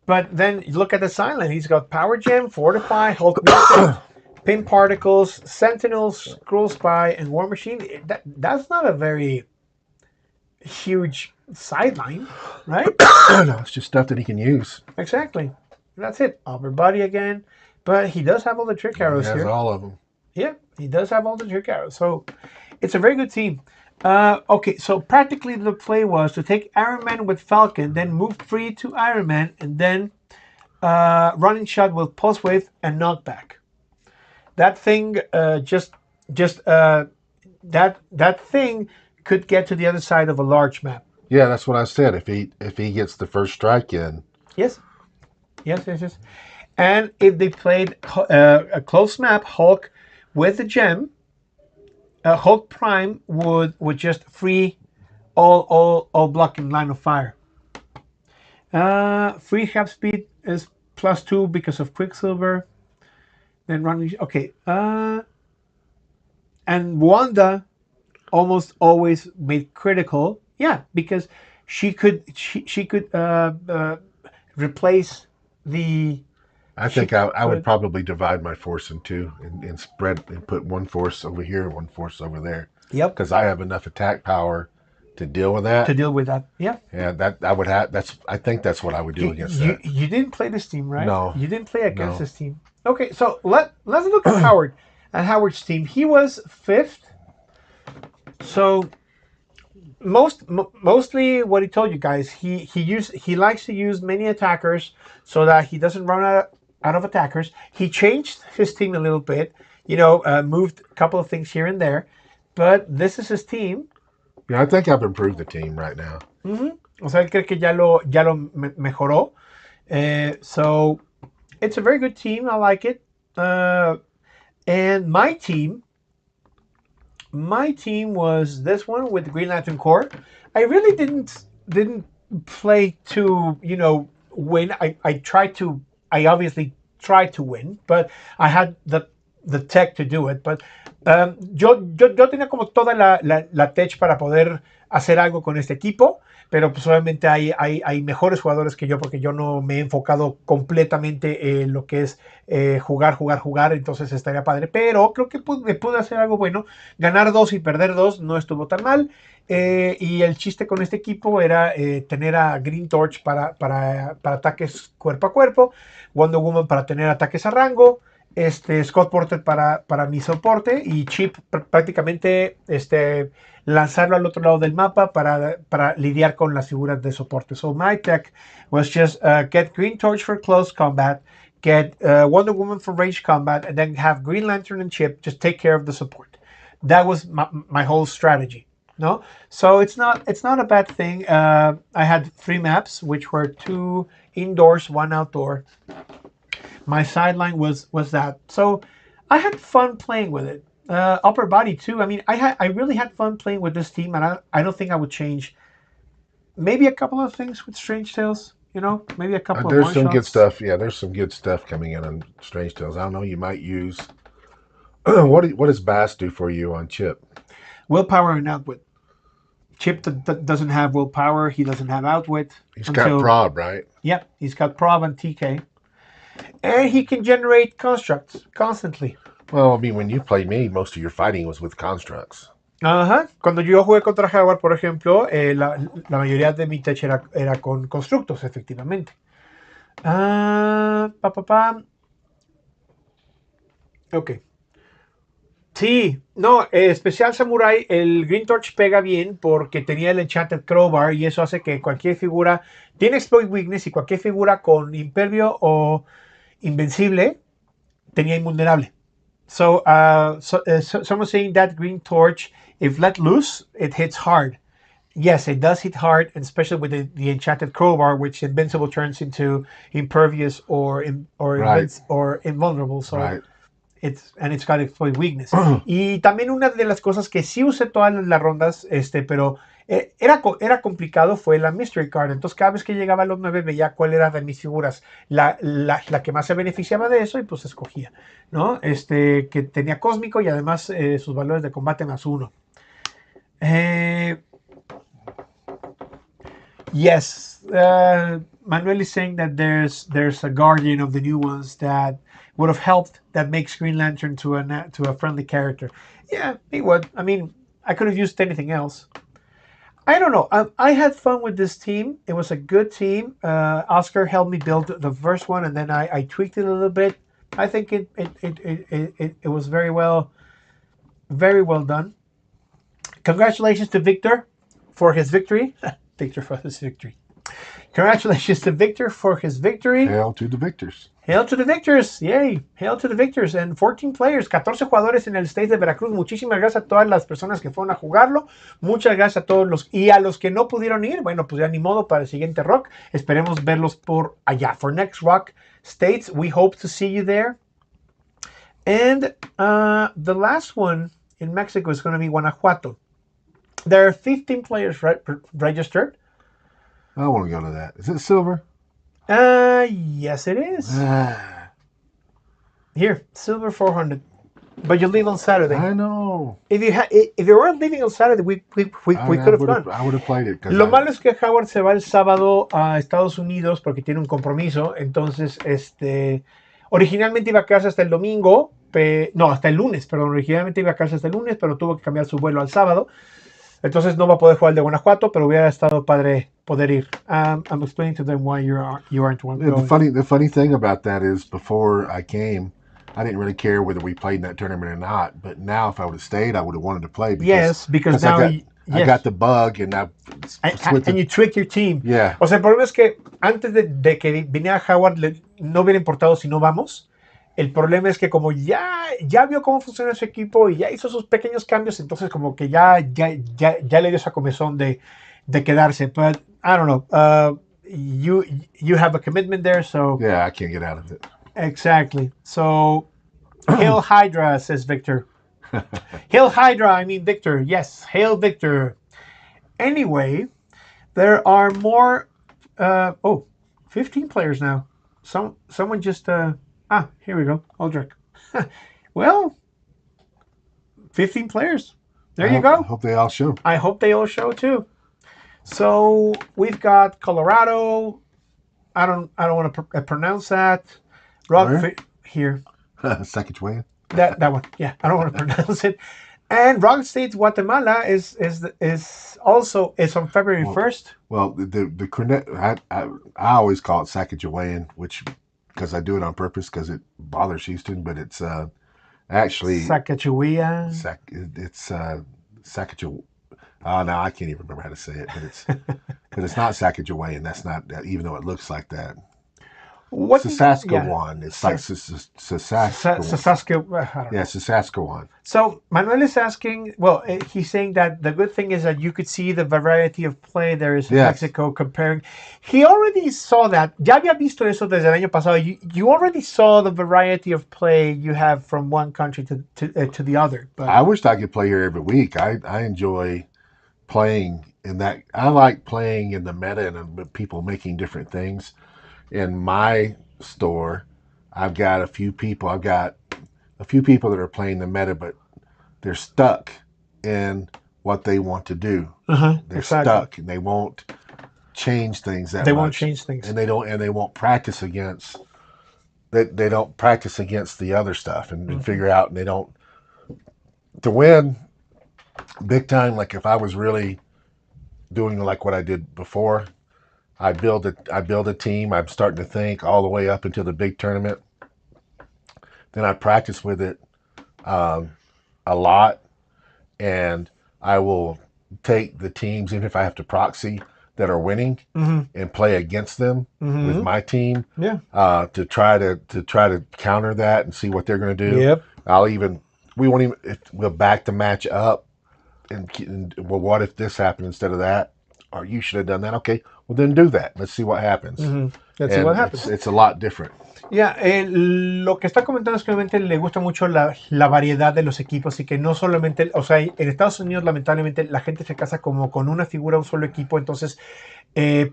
But then you look at the sideline. He's got Power Gem, Fortify, Hulk Missile, Pin Particles, Sentinels, Skrull Spy, and War Machine. That's not a very huge sideline, right? No, it's just stuff that he can use. Exactly. That's it. Upper body again. But he does have all the trick arrows here. He has all of them. Yeah, he does have all the trick arrows. So it's a very good team. Okay, so practically the play was to take Iron Man with Falcon, then move free to Iron Man, and then running shot with Pulse Wave and Knockback. That thing that thing could get to the other side of a large map. Yeah, that's what I said. If he gets the first strike in. Yes. And if they played a close map, Hulk with the gem, Hulk Prime would just free all blocking line of fire. Free half speed is +2 because of Quicksilver. Then running. Okay. And Wanda almost always made critical. Yeah, because she could replace the. I think I would probably divide my force in two and spread and put one force over here, one force over there. Yep. Because I have enough attack power to deal with that. Yeah. Yeah, that I would have. I think that's what I would do against that. You didn't play this team, right? No. You didn't play against this team. Okay, so let's look at Howard and Howard's team. He was 5th. So mostly what he told you guys, he likes to use many attackers so that he doesn't run out of attackers. He changed his team a little bit, moved a couple of things here and there, but this is his team. Yeah, I think I've improved the team right now. Mm-hmm. O sea, él cree que ya lo mejoró. So it's a very good team. I like it. And my team was this one with the Green Lantern Corps. I really didn't play to win. I obviously tried to win, but I had the tech to do it. But yo tenía como toda la tech para poder hacer algo con este equipo, pero pues obviamente hay mejores jugadores que yo, porque yo no me he enfocado completamente en lo que es jugar, entonces estaría padre, pero creo que me pude hacer algo bueno. Ganar 2 y perder 2 no estuvo tan mal, y el chiste con este equipo era tener a Green Torch para ataques cuerpo a cuerpo, Wonder Woman para tener ataques a rango, Scott Porter para mi soporte, y Chip prácticamente lanzarlo al otro lado del mapa para lidiar con las figuras de soporte. So my tech was just get Green Torch for close combat, get Wonder Woman for range combat, and then have Green Lantern and Chip just take care of the support. That was my whole strategy. No, so it's not a bad thing. I had 3 maps, which were 2 indoors, 1 outdoor. My sideline was that. So I had fun playing with it. Upper body too. I mean, I really had fun playing with this team, and I don't think I would change maybe a couple of things with Strange Tales. Maybe a couple of There's some one-shots. good stuff. Yeah, there's some good stuff coming in on Strange Tales. I don't know. You might use. What does Bass do for you on Chip? Willpower and outwit. Chip doesn't have willpower. He doesn't have outwit. He's got prob, right? Yep, he's got prob and TK. And he can generate constructs constantly. Well, I mean, when you played me, most of your fighting was with constructs. Ajá. Cuando yo jugué contra Howard, por ejemplo, la mayoría de mi tech era con constructos, efectivamente. Ok. Sí, no, especial Samurai, el Green Torch pega bien porque tenía el Enchanted Crowbar, y eso hace que cualquier figura tiene Exploit Weakness, y cualquier figura con Impervio o Invencible tenía invulnerable. So someone's saying that green torch, if let loose, it hits hard. Yes, it does hit hard, and especially with the enchanted crowbar, which invincible turns into impervious Right. or invulnerable. So Right. it's got exploit weakness. Y también una de las cosas que sí usé todas las rondas, pero era complicado, fue la Mystery Card. Entonces, cada vez que llegaba a los 9, veía cuál era de mis figuras la que más se beneficiaba de eso y pues escogía, ¿no? Que tenía cósmico y además sus valores de combate +1. Yes, Manuel is saying that there's a guardian of the new ones that would have helped, that makes Green Lantern to a friendly character. Yeah, it would. I mean, I could have used anything else. I don't know. I had fun with this team. It was a good team. Oscar helped me build the first one, and then I tweaked it a little bit. I think it was very well done. Congratulations to Victor for his victory. Victor for his victory. Congratulations to Victor for his victory. Hail to the victors. Hail to the victors. Yay. Hail to the victors. And 14 players, 14 jugadores en el State de Veracruz. Muchísimas gracias a todas las personas que fueron a jugarlo. Muchas gracias a todos los, y a los que no pudieron ir. Bueno, pues ya ni modo para el siguiente ROC. Esperemos verlos por allá. For next ROC States, we hope to see you there. And the last one in Mexico is going to be Guanajuato. There are 15 players registered. I want to go to that. Is it silver? Yes, it is. Here, silver 400. But you leave on Saturday. I know. If you weren't leaving on Saturday, we could have gone. I would have played it. Lo malo es que Howard se va el sábado a Estados Unidos porque tiene un compromiso. Entonces, originalmente iba a quedarse hasta el domingo. No, hasta el lunes, perdón. Originalmente iba a quedarse hasta el lunes, pero tuvo que cambiar su vuelo al sábado. Entonces no va a poder jugar el de Guanajuato, pero hubiera estado padre poder ir. I'm explaining to them why you aren't one. Yeah, the funny thing about that is, before I came, I didn't really care whether we played in that tournament or not. But now, if I would have stayed, I would have wanted to play. Because now I got the bug, and you trick your team. Yeah. O sea, el problema es que antes de que viniera Howard, no hubiera importado si no vamos. El problema es que como ya vio cómo funciona su equipo y ya hizo sus pequeños cambios, entonces como que ya le dio esa comezón de quedarse. But I don't know. You have a commitment there, so yeah, I can't get out of it. Exactly. So Hail Hydra, says Victor. Hail Hydra, I mean Victor. Yes, Hail Victor. Anyway, there are more. 15 players now. Someone just. Here we go. Aldrich. Well, 15 players. There you go. I hope they all show. I hope they all show too. So we've got Colorado. I don't want to pronounce that. Here. Sacagawea. That one. Yeah, I don't want to pronounce it. And ROC States, Guatemala is also on February 1st. Well, the cornet, I always call it Sacagawean, which, because I do it on purpose because it bothers Houston, but it's actually Sacagawea. It's Sacagawea. Oh, now I can't even remember how to say it, but it's not Sacagawean. That's not, even though it looks like that. Saskatchewan. Yeah. It's like Saskatchewan. Yeah, Saskatchewan. So Manuel is asking, well, he's saying that the good thing is that you could see the variety of play there is in Mexico comparing. He already saw that. Ya había visto eso desde el año pasado. You already saw the variety of play you have from one country to the other. But I wished I could play here every week. I enjoy playing in that. I like playing in the meta and people making different things. In my store, I've got a few people that are playing the meta, but they're stuck in what they want to do. They're stuck, and they won't change things that much. They won't change things, and they won't practice against. They don't practice against the other stuff and figure out, and they don't to win big time. Like if I was really doing like what I did before. I build a team. I'm starting to think all the way up until the big tournament. Then I practice with it a lot, and I will take the teams, even if I have to proxy, that are winning and play against them with my team. Yeah. To try to counter that and see what they're going to do. Yep. We won't even, if we'll back the match up and well, what if this happened instead of that? Or you should have done that. Okay, well then do that. Let's see what happens. Let's see what happens. It's a lot different. Ya, lo que está comentando es que obviamente le gusta mucho la variedad de los equipos y que no solamente, o sea, en Estados Unidos lamentablemente la gente se casa como con una figura, un solo equipo, entonces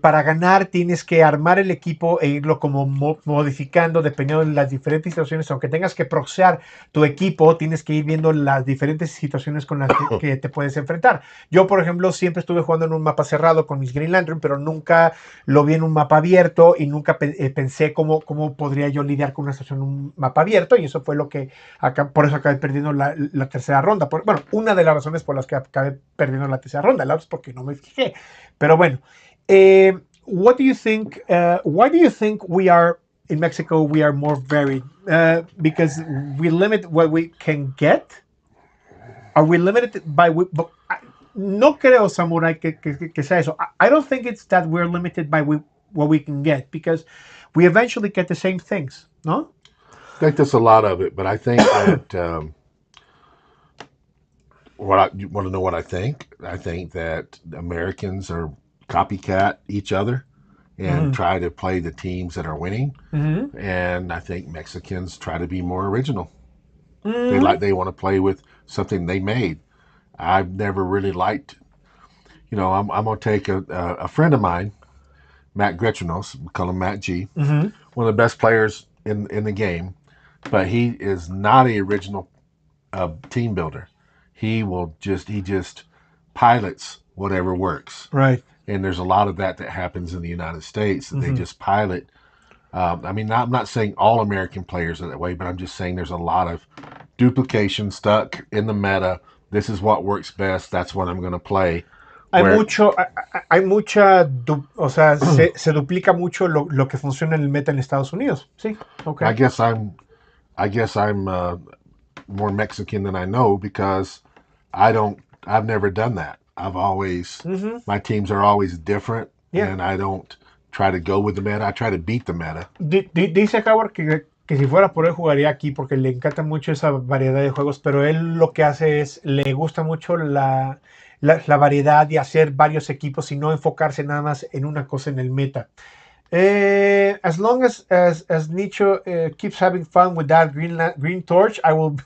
para ganar tienes que armar el equipo e irlo como modificando dependiendo de las diferentes situaciones, aunque tengas que proxear tu equipo, tienes que ir viendo las diferentes situaciones con las que te puedes enfrentar. Yo, por ejemplo, siempre estuve jugando en un mapa cerrado con mis Green Lantern, pero nunca lo vi en un mapa abierto y nunca pensé cómo podría yo lidiar con una situación en un mapa abierto, y eso fue lo que por eso acabé perdiendo la tercera ronda. Bueno, una de las razones por las que acabé perdiendo la tercera ronda, la otra es porque no me fijé. Pero bueno, what do you think? Why do you think we are in Mexico? We are more varied because we limit what we can get. Are we limited by? No creo, Samurai, que sea eso. I don't think it's that we're limited by what we can get, because we eventually get the same things, no? I think that's a lot of it, but I think that you want to know what I think? I think that Americans are copycat each other and try to play the teams that are winning, and I think Mexicans try to be more original. They want to play with something they made. I've never really liked, I'm going to take a friend of mine, Matt Gretchenos, we call him Matt G, one of the best players in the game, but he is not an original team builder. He just pilots whatever works. Right. And there's a lot of that happens in the United States, that they just pilot. I'm not saying all American players are that way, but I'm just saying there's a lot of duplication stuck in the meta. This is what works best. That's what I'm going to play. Hay mucha, o sea, se duplica mucho lo que funciona en el meta en Estados Unidos. Sí, okay. I guess I'm more Mexican than I know, because I've never done that. I've always, my teams are always different, and I don't try to go with the meta. I try to beat the meta. Dice Howard que si fuera por él jugaría aquí porque le encanta mucho esa variedad de juegos, pero él lo que hace es, le gusta mucho la variedad y hacer varios equipos y no enfocarse nada más en una cosa en el meta. As long as Nicho keeps having fun with that green torch, I will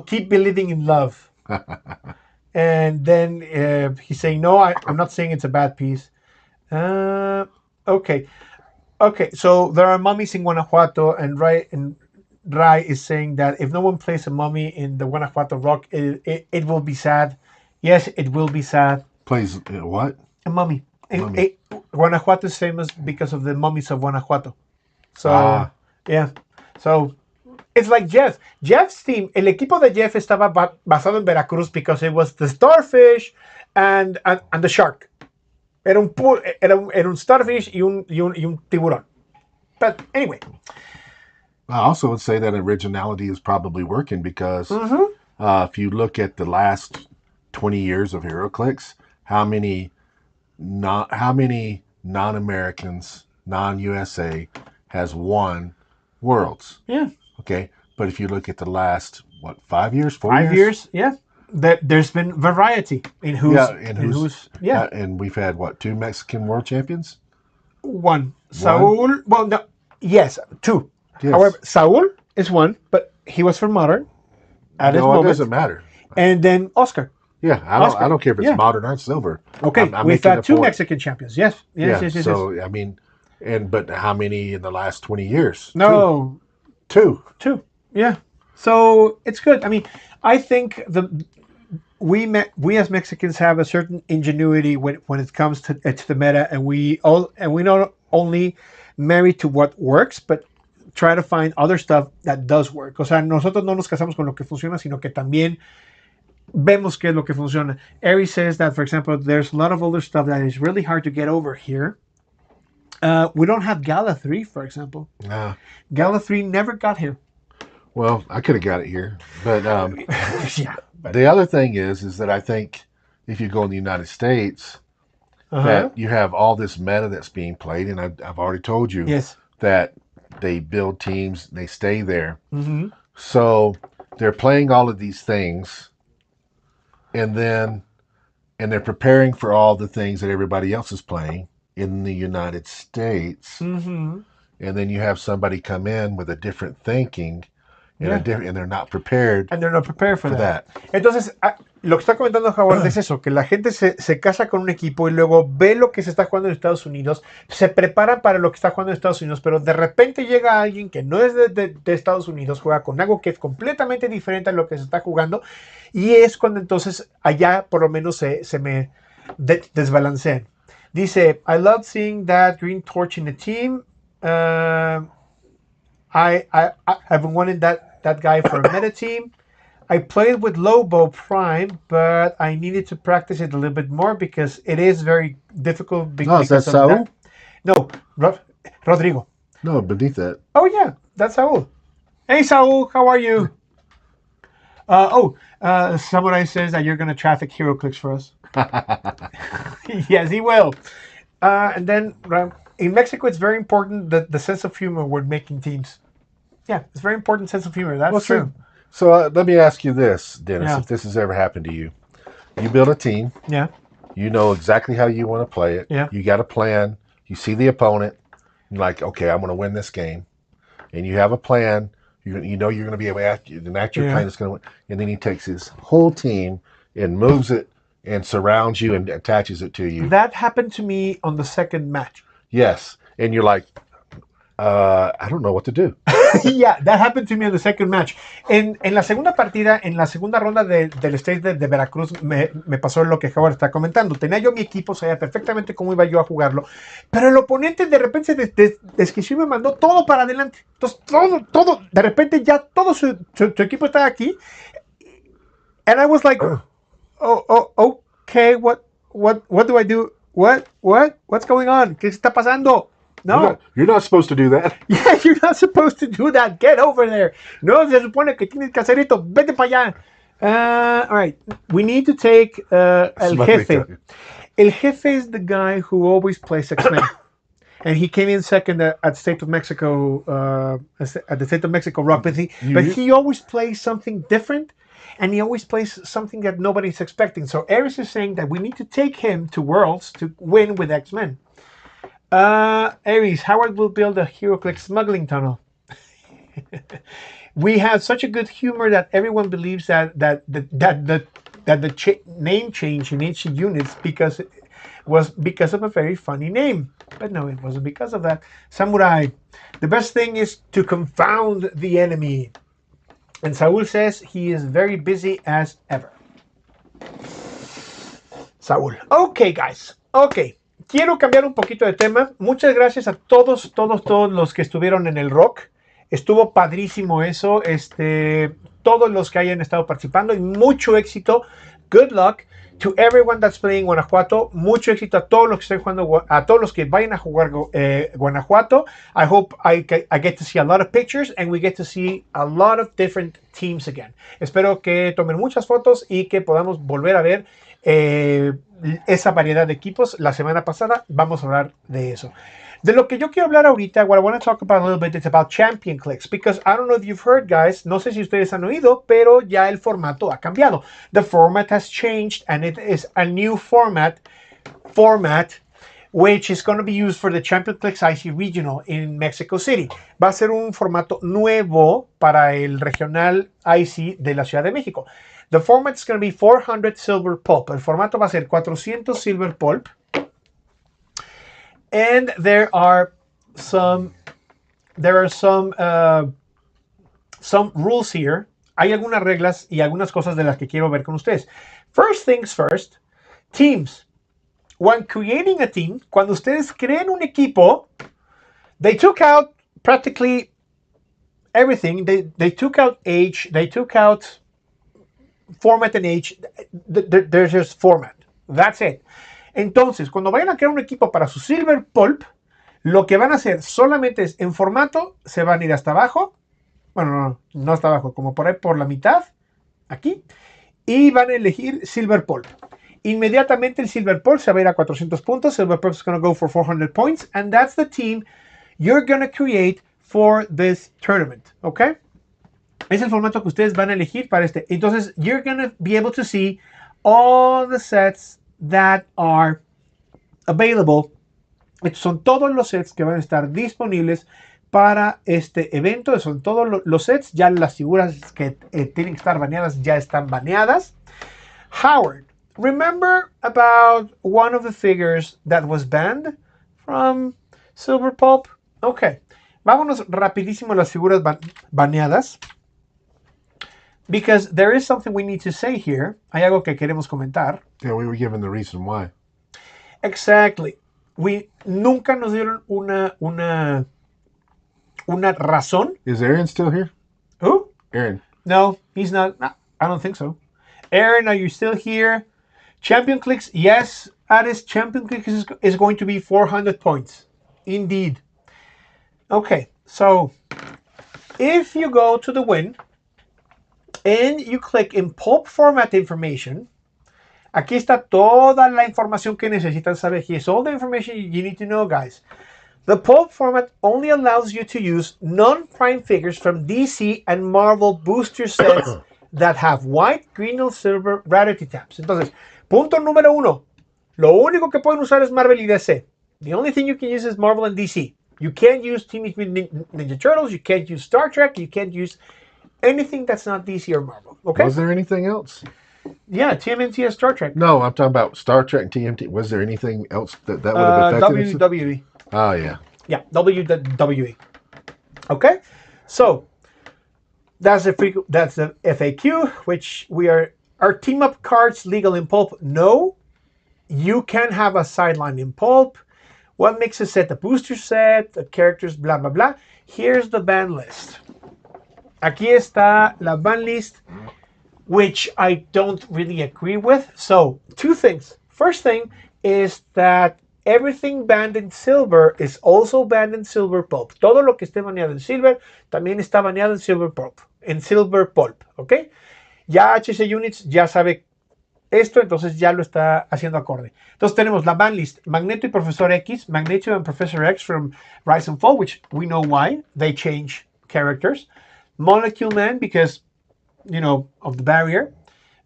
keep believing in love. And then he's saying, no, I'm not saying it's a bad piece. Okay, so there are mummies in Guanajuato, and Rai is saying that if no one plays a mummy in the Guanajuato ROC, it will be sad. Yes, it will be sad. Plays what? A mummy. Guanajuato is famous because of the mummies of Guanajuato. So, yeah. So, it's like Jeff. Jeff's team, el equipo de Jeff estaba basado en Veracruz because it was the starfish and the shark. Era un starfish y un tiburón. But anyway. I also would say that originality is probably working, because if you look at the last 20 years of HeroClix, how many non-Americans, non-USA has won Worlds? Yeah. Okay. But if you look at the last, 5 years, 4 years? 5 years, yeah. There's been variety in who's. Yeah. And we've had, 2 Mexican world champions? One. Saul. Well, no. Yes, 2. Yes. However, Saul is one, but he was from Modern. It doesn't matter. And then Oscar. Yeah, I don't care if it's Modern or Silver. Okay, we've had 2 Mexican champions. Yes. So, I mean, but how many in the last 20 years? No. 2. Yeah. So it's good. I mean, I think we as Mexicans have a certain ingenuity when it comes to the meta, and we not only marry to what works, but try to find other stuff that does work. O sea, nosotros no nos casamos con lo que funciona, sino que también vemos qué es lo que funciona. Ari says that, for example, there's a lot of older stuff that is really hard to get over here. We don't have Gala 3, for example. Nah. Gala 3 never got here. Well, I could have got it here. But the other thing is that I think if you go in the United States, that you have all this meta that's being played, and I've already told you that they build teams, they stay there. So they're playing all of these things, and they're preparing for all the things that everybody else is playing in the United States. Mm-hmm. And then you have somebody come in with a different thinking and, Yeah. and they're not prepared And they're not prepared for for that. that. Entonces, lo que está comentando Howard es eso, que la gente se casa con un equipo y luego ve lo que se está jugando en Estados Unidos, se preparan para lo que está jugando en Estados Unidos, pero de repente llega alguien que no es de Estados Unidos, juega con algo que es completamente diferente a lo que se está jugando, y es cuando entonces allá por lo menos se me desbalancean. Dice, I love seeing that green torch in the team. I've been wanting that guy for a meta team. I played with Lobo Prime, but I needed to practice it a little bit more because it is very difficult No, because is that of Saul? that. No, Rodrigo. No, beneath that. Oh yeah, that's Saul. Hey Saul, how are you? Samurai says that you're going to traffic HeroClix for us. Yes, he will. And then in Mexico, it's very important that the sense of humor when making teams. Yeah, it's very important sense of humor. That's true. So let me ask you this, Dennis, Yeah. if this has ever happened to you. You build a team. Yeah. You know exactly how you want to play it. Yeah. You got a plan. You see the opponent. You're like, okay, I'm going to win this game. And you have a plan. You know you're going to be able to act your plan is going to win. And then he takes his whole team and moves it and surrounds you and attaches it to you. That happened to me on the second match. Yes. And you're like, I don't know what to do. Yeah, that happened to me in the second match. En la segunda partida, en la segunda ronda del State de Veracruz, me pasó lo que Howard está comentando. Tenía yo mi equipo, sabía perfectamente cómo iba yo a jugarlo, pero el oponente de repente se desquició y me mandó todo para adelante. Entonces, todo, de repente ya todo su equipo estaba aquí. And I was like, okay, what do I do? What's going on? ¿Qué está pasando? No. You're not supposed to do that. Yeah, you're not supposed to do that. Get over there. No, se supone que tienes que hacer esto. Vete para allá. All right. We need to take El Jefe. El Jefe is the guy who always plays X-Men. And he came in second at State of Mexico, at the State of Mexico ROC. But he always plays something different. And he always plays something that nobody's expecting. So Aries is saying that we need to take him to Worlds to win with X-Men. Aries, Howard will build a HeroClix smuggling tunnel. We have such a good humor that everyone believes that the name change in each units was because of a very funny name. But no, it wasn't because of that. Samurai, the best thing is to confound the enemy. And Saul says he is very busy as ever. Saul. Okay, guys. Okay. Quiero cambiar un poquito de tema. Muchas gracias a todos los que estuvieron en el ROC. Estuvo padrísimo eso. Todos los que hayan estado participando y mucho éxito. Good luck to everyone that's playing Guanajuato. Mucho éxito a todos los que estén jugando, a todos los que vayan a jugar Guanajuato. I hope I get to see a lot of pictures and we get to see a lot of different teams again. Espero que tomen muchas fotos y que podamos volver a ver esa variedad de equipos. La semana pasada vamos a hablar de eso. De lo que yo quiero hablar ahorita, what I want to talk about a little bit is about ChampionClix, because I don't know if you've heard, guys, no sé si ustedes han oído, pero ya el formato ha cambiado. The format has changed, and it is a new format, which is going to be used for the ChampionClix IC Regional in Mexico City. Va a ser un formato nuevo para el regional IC de la Ciudad de México. The format is going to be 400 silver pulp. El formato va a ser 400 silver pulp. And there are some rules here. Hay algunas reglas y algunas cosas de las que quiero ver con ustedes. First things first, teams. When creating a team, cuando ustedes creen un equipo, they took out practically everything. They took out age. They took out format and age. There's just format. That's it. Entonces, cuando vayan a crear un equipo para su Silver Pulp, lo que van a hacer solamente es, en formato, se van a ir hasta abajo. Bueno, no hasta abajo, como por ahí por la mitad, aquí. Y van a elegir Silver Pulp. Inmediatamente el Silver Pulp se va a ir a 400 puntos. Silver Pulp is going to go for 400 points. And that's the team you're going to create for this tournament. Okay? Es el formato que ustedes van a elegir para este. Entonces, you're going to be able to see all the sets that are available. Estos son todos los sets que van a estar disponibles para este evento. Son todos los sets. Ya las figuras que tienen que estar baneadas ya están baneadas. Howard, remember about one of the figures that was banned from Silver Pulp? Ok. Vámonos rapidísimo a las figuras baneadas. Because there is something we need to say here. Hay algo que queremos comentar. Yeah, we were given the reason why. Exactly. Nunca nos dieron una razón. Is Aaron still here? Who? Aaron. No, he's not. I don't think so. Aaron, are you still here? ChampionClix, yes, Aris, ChampionClix is going to be 400 points. Indeed. Okay, so if you go to the win and you click in pulp format information, aquí está toda la información que necesitan saber. Here's all the information you need to know, guys. The pulp format only allows you to use non-prime figures from DC and Marvel booster sets that have white, green, or silver rarity tabs. Entonces, punto número 1. Lo único que pueden usar es Marvel y DC. The only thing you can use is Marvel and DC. You can't use Teenage Mutant Ninja Turtles. You can't use Star Trek. You can't use anything that's not DC or Marvel. Okay? Was there anything else? Yeah, TMNT has Star Trek. No, I'm talking about Star Trek and TMT. Was there anything else that would have affected WWE. Oh, yeah. Yeah, WWE. Okay? So, that's the FAQ, which are team-up cards legal in pulp? No. You can have a sideline in pulp. What makes a set a booster set? The characters, blah, blah, blah. Here's the ban list. Aquí está la ban list, which I don't really agree with. So, two things. First thing is that everything banned in silver is also banned in silver pulp. Todo lo que esté baneado en silver también está baneado en silver pulp. En silver pulp, ¿ok? Ya HC Units ya sabe esto, entonces ya lo está haciendo acorde. Entonces tenemos la ban list, Magneto y Profesor X, Magneto and Professor X from Rise and Fall, which we know why. They change characters. Molecule Man, because, of the barrier.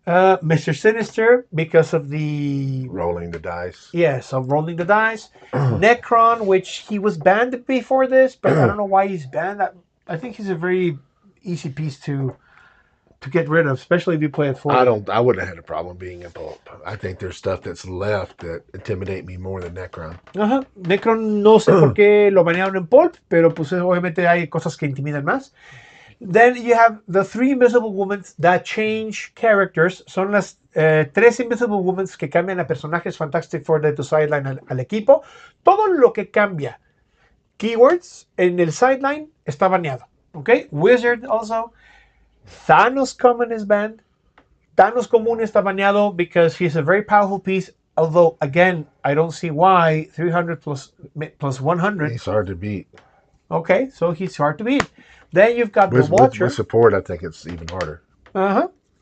Mr. Sinister, because of the... Rolling the dice. Yes, of rolling the dice. Necron, which he was banned before this, but I don't know why he's banned. I think he's a very easy piece to get rid of, especially if you play it for... I wouldn't have had a problem being in pulp. I think there's stuff that's left that intimidate me more than Necron. Ajá. Necron no sé por qué lo banearon en pulp, pero pues obviamente hay cosas que intimidan más. Then you have the 3 Invisible Women that change characters. Son las 3 Invisible Women que cambian a personajes Fantastic Four de tu sideline al equipo. Todo lo que cambia keywords en el sideline está baneado. ¿Ok? Wizard also. Thanos Common is banned. Thanos Común está baneado because he's a very powerful piece. Although, again, I don't see why 300 plus 100. He's hard to beat. Okay, so he's hard to beat. Then you've got the Watcher. With support, I think it's even harder.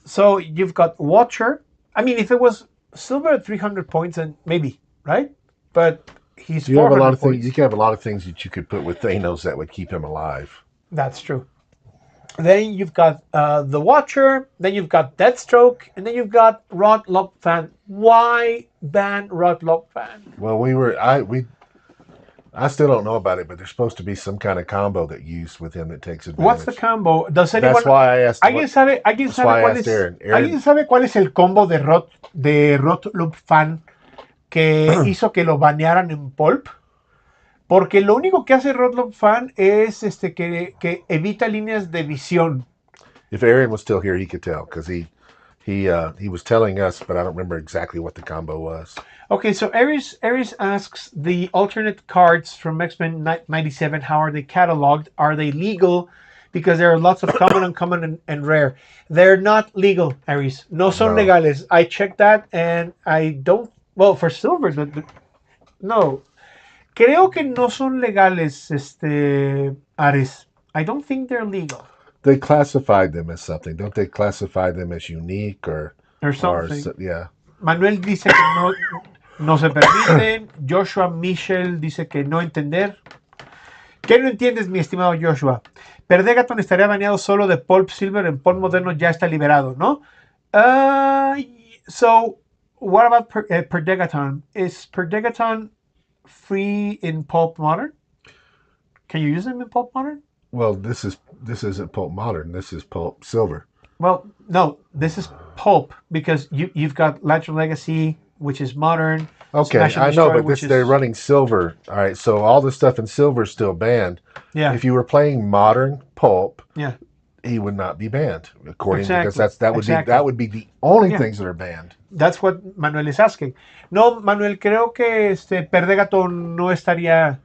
So you've got Watcher. I mean, if it was silver at 300 points, then maybe, right? But he's 400 points. You can have a lot of things that you could put with Thanos that would keep him alive. That's true. Then you've got the Watcher. Then you've got Deathstroke. And then you've got Rod Lopfan. Why ban Rod Lopfan? Well, I still don't know about it, but there's supposed to be some kind of combo that used with him that takes advantage. What's the combo? Does anyone? That's why I asked. ¿Alguien sabe cuál es el combo de Rod Lopfan que hizo que lo banearan en pulp? Porque lo único que hace Rod Lopfan es que evita líneas de visión. If Aaron was still here, he could tell because he was telling us, but I don't remember exactly what the combo was. Okay, so Aries asks the alternate cards from X-Men 97, how are they cataloged? Are they legal? Because there are lots of common, uncommon, and rare. They're not legal, Aries. No son legales. I checked that and I don't... Well, for silver, no. Creo que no son legales, Aries. I don't think they're legal. They classified them as something. Don't they classify them as unique or something? Yeah. Manuel dice que no se permiten. Joshua Michel dice que no entender. ¿Qué no entiendes, mi estimado Joshua? Perdegaton estaría baneado solo de Pulp Silver, en Pulp moderno ya está liberado, ¿no? So, what about Perdegaton? Is Perdegaton free in Pulp Modern? Can you use them in Pulp Modern? Well, this isn't Pulp Modern. This is Pulp Silver. Well, no, this is Pulp because you've got Lateral Legacy, which is modern. Okay, Smash and I know, Destroy, but they're running Silver. All right, so all the stuff in Silver is still banned. Yeah. If you were playing Modern Pulp, yeah, he would not be banned, according Exactly. because that would be the only things that are banned. That's what Manuel is asking. No, Manuel, creo que Perdegaton no estaría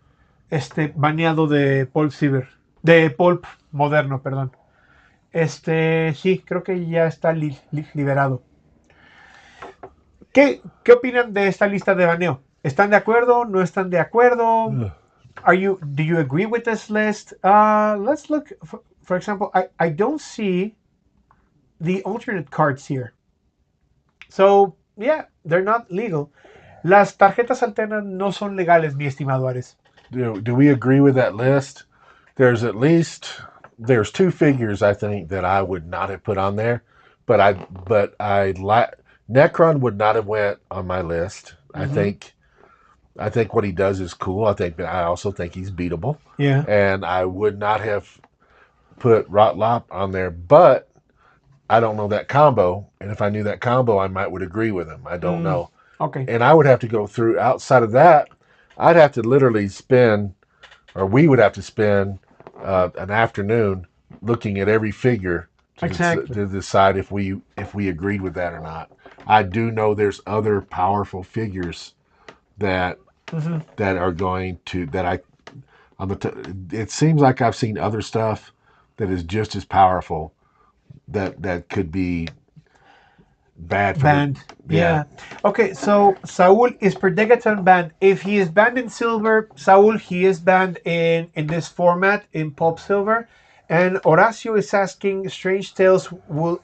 baneado de Pulp Silver, de Pulp moderno, perdón. Sí, creo que ya está liberado. ¿Qué opinan de esta lista de baneo? ¿Están de acuerdo? ¿No están de acuerdo? Do you agree with this list? Let's look, for example, I don't see the alternate cards here. So, yeah, they're not legal. Las tarjetas alternas no son legales, mi estimado Ares. Do we agree with that list? There's two figures I think that I would not have put on there, but Necron would not have went on my list. Mm-hmm. I think what he does is cool. I also think he's beatable. Yeah. And I would not have put Rotlop on there, but I don't know that combo. And if I knew that combo, I would agree with him. I don't know. Okay. And I would have to go through outside of that. I'd have to literally we would have to spend an afternoon looking at every figure to decide if we agreed with that or not. I do know there's other powerful figures that are going to it seems like I've seen other stuff that is just as powerful that could be banned. Yeah. Okay, so Saul, is Perdegaton banned? If he is banned in Silver, Saul, he is banned in this format in Pulp Silver. And Horacio is asking, Strange Tales, will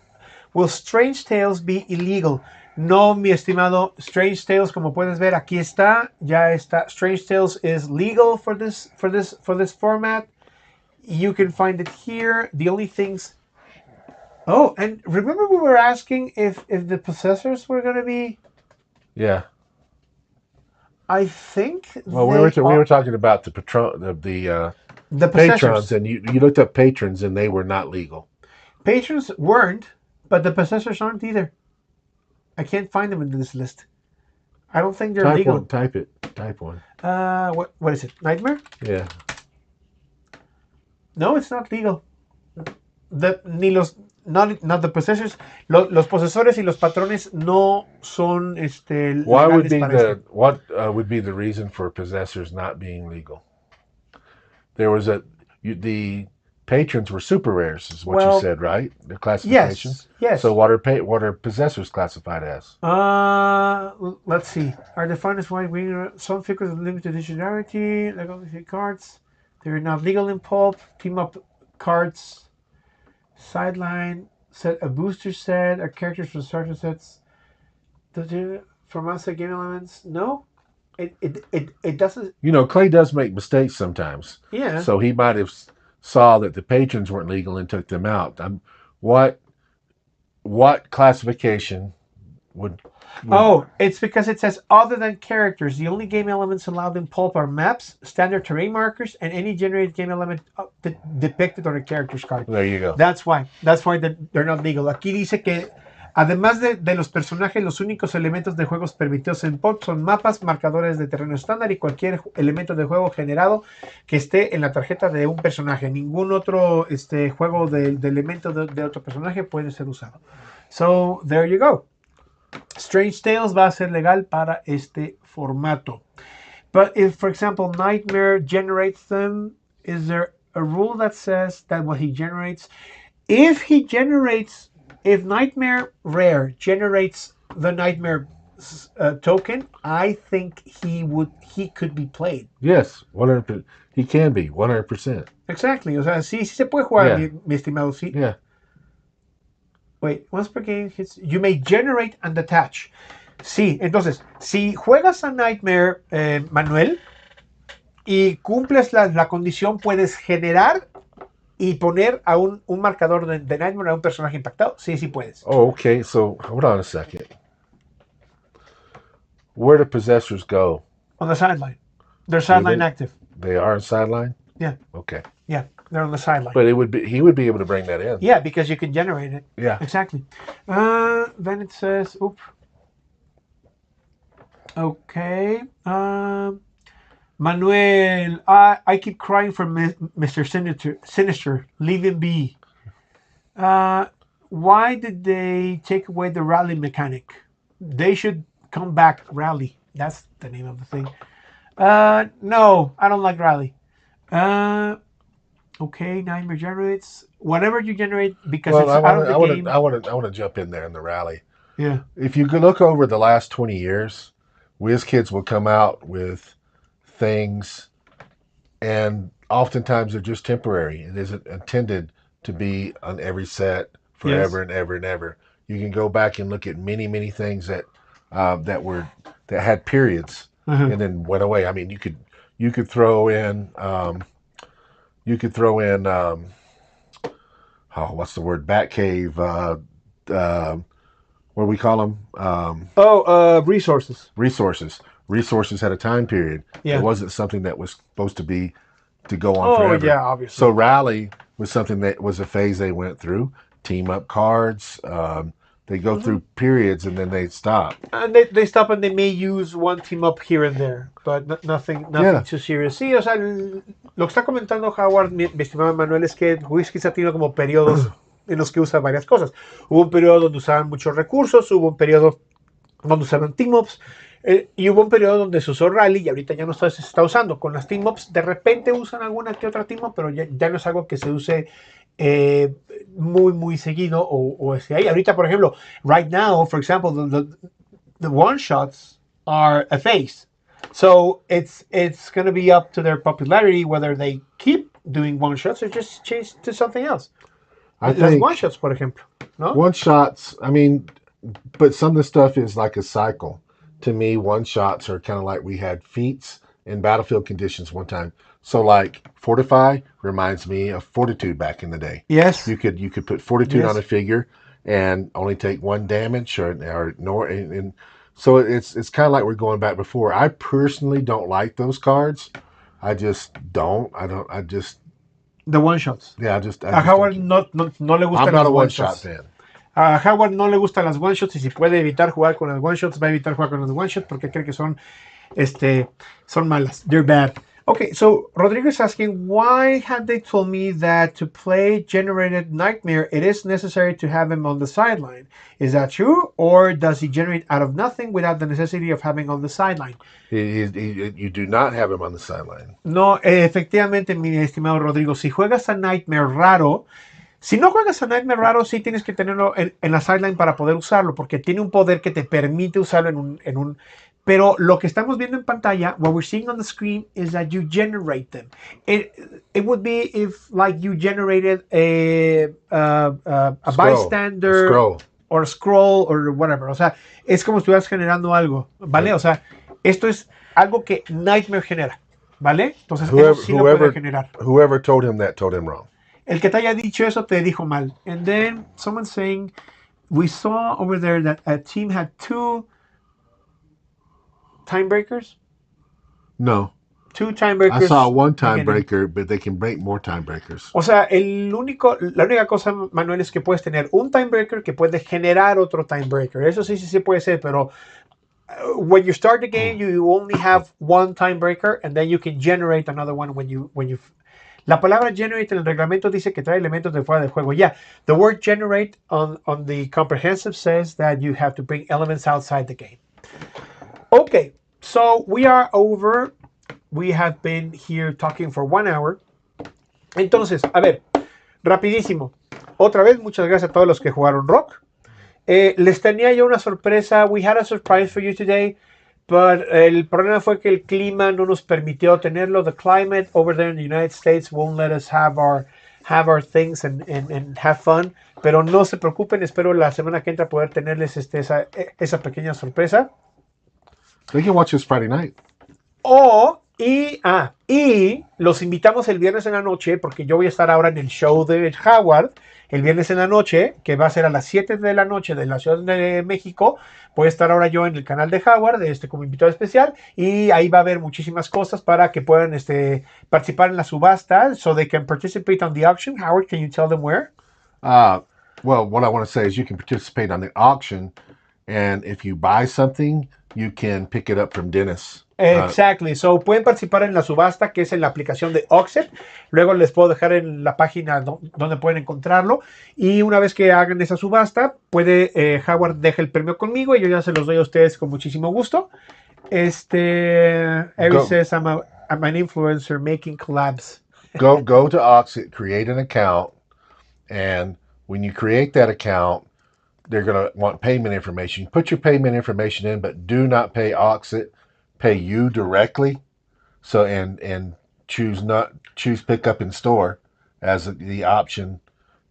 Strange Tales be illegal? No, mi estimado, Strange Tales, como puedes ver, aquí está, ya está. Strange Tales is legal for this format. You can find it here. The only things. Oh, and remember we were asking if the possessors were going to be. Yeah. I think. Well, we were talking about the patrons, and you looked up patrons, and they were not legal. Patrons weren't, but the possessors aren't either. I can't find them in this list. I don't think they're legal. Type one. What is it? Nightmare? Yeah. No, it's not legal. Not the possessors. Los posesores y los patrones no son What would be the reason for possessors not being legal? There was the patrons were super rares, is what you said, right? The classification. Yes. So what are possessors classified as? Let's see. Are defined as wide wing. Some figures with limited editionality. Legacy cards. They're not legal in Pulp. Team up cards. Sideline set, a booster set, or characters from starter sets. From outside game elements. No, it doesn't. Clay does make mistakes sometimes. Yeah. So he might have saw that the patrons weren't legal and took them out. What classification would? Oh, it's because it says other than characters, the only game elements allowed in Pulp are maps, standard terrain markers, and any generated game element depicted on a character's card. There you go. That's why they're not legal. Aquí dice que además de los personajes, los únicos elementos de juegos permitidos en Pulp son mapas, marcadores de terreno estándar y cualquier elemento de juego generado que esté en la tarjeta de un personaje. Ningún otro juego de elemento de otro personaje puede ser usado. So, there you go. Strange Tales va a ser legal para este formato. But if, for example, Nightmare generates them, is there a rule that says that what he generates, if Nightmare Rare generates the Nightmare token, I think he could be played. Yes, 100%. He can be 100%. Exactly. O sea, sí se puede jugar, mi estimado. Sí. Yeah. Wait, once per game hits, you may generate and attach. Sí, entonces, si juegas a Nightmare, Manuel, y cumples la condición, puedes generar y poner a un marcador de Nightmare a un personaje impactado. Sí, sí puedes. Oh, okay. So hold on a second. Where do possessors go? On the sideline. They're Do sideline active. they are on sideline? Yeah. Okay. Yeah, they're on the sideline. But he would be able to bring that in. Yeah, because you can generate it. Yeah. Exactly. Then it says, okay. Manuel, I keep crying for Mr. Sinister. Leave him be. Why did they take away the rally mechanic? They should come back, rally. That's the name of the thing. No, I don't like rally. Okay, Nightmare generates whatever you generate because it's out of the game. I want to jump in there in the rally. Yeah. If you could look over the last 20 years, WizKids will come out with things, and oftentimes they're just temporary. It isn't intended to be on every set forever and ever and ever. You can go back and look at many things that had periods and then went away. I mean, you could throw in what's the word? Batcave. What do we call them? Resources. Resources had a time period. Yeah. It wasn't something that was supposed to go on forever. Oh, yeah, obviously. So Rally was something that was a phase they went through. Team up cards. They go through periods and then they stop. And they stop and they may use one team up here and there, but nothing too serious. Sí, o sea, lo que está comentando Howard, mi estimado Manuel, es que WizKids ha tenido como periodos en los que usa varias cosas. Hubo un periodo donde usaban muchos recursos, hubo un periodo donde usaban team-ups, y hubo un periodo donde se usó Rally y ahorita ya no se está usando. Con las team-ups de repente usan alguna que otra team-up, pero ya no es algo que se use muy seguido o ahí. Ahorita, por ejemplo, right now, for example, the one-shots are a phase. So it's going to be up to their popularity whether they keep doing one-shots or just change to something else. Las one-shots, por ejemplo, ¿no? One-shots, I mean, but some of the stuff is like a cycle. To me, one-shots are kind of like we had feats in battlefield conditions one time. So like Fortify reminds me of Fortitude back in the day. Yes. You could put Fortitude on a figure and only take 1 damage or no, and so it's kind of like we're going back before. I personally don't like those cards. I just don't. The one shots. Yeah, a Howard no le gustan las one shots. Fan. A Howard no le gustan las one shots y si puede evitar jugar con las one shots, va a evitar jugar con las one shots porque cree que son malas. They're bad. Okay, so Rodrigo is asking, why had they told me that to play generated Nightmare, it is necessary to have him on the sideline? Is that true? Or does he generate out of nothing without the necessity of having on the sideline? You do not have him on the sideline. No, efectivamente, mi estimado Rodrigo, si juegas a Nightmare raro, si no juegas a Nightmare raro, sí tienes que tenerlo en la sideline para poder usarlo, porque tiene un poder que te permite usarlo en un pero lo que estamos viendo en pantalla, what we're seeing on the screen is that you generate them. It would be if like you generated a bystander or a scroll or whatever. O sea, es como si estuvieras generando algo, ¿vale? O sea, esto es algo que Nightmare genera, ¿vale? Entonces, eso sí lo puede generar. Whoever told him that told him wrong. El que te haya dicho eso te dijo mal. And then someone saying, we saw over there that a team had 2 time breakers? No. 2 time breakers. I saw 1 time breaker, but they can break more time breakers. O sea, la única cosa, Manuel, es que puedes tener un time breaker que puede generar otro time breaker. Eso sí puede ser, pero when you start the game, you only have 1 time breaker, and then you can generate another one when you. La palabra generate en el reglamento dice que trae elementos de fuera del juego. Yeah, the word generate on the comprehensive says that you have to bring elements outside the game. Okay, so we are over. We have been here talking for 1 hour. Entonces, a ver, rapidísimo. Otra vez, muchas gracias a todos los que jugaron ROC. Les tenía yo una sorpresa. We had a surprise for you today. But el problema fue que el clima no nos permitió tenerlo. The climate over there in the United States won't let us have our things and have fun. Pero no se preocupen, espero la semana que entra poder tenerles esa pequeña sorpresa. They can watch this Friday night. O Y los invitamos el viernes en la noche, porque yo voy a estar ahora en el show de Howard, el viernes en la noche, que va a ser a las 7 de la noche de la Ciudad de México. Voy a estar ahora yo en el canal de Howard, como invitado especial, y ahí va a haber muchísimas cosas para que puedan participar en la subasta, so they can participate on the auction. Howard, can you tell them where? Well, what I want to say is you can participate on the auction, and if you buy something, you can pick it up from Dennis. Exactly. So pueden participar en la subasta, que es en la aplicación de Oxet. Luego les puedo dejar en la página donde pueden encontrarlo. Y una vez que hagan esa subasta, Howard deja el premio conmigo y yo ya se los doy a ustedes con muchísimo gusto. Eric says I'm an influencer making collabs. Go to Oxet, create an account, and when you create that account, they're going to want payment information. Put your payment information in, but do not pay Oxet. Pay you directly. So and choose pick up in store as the option,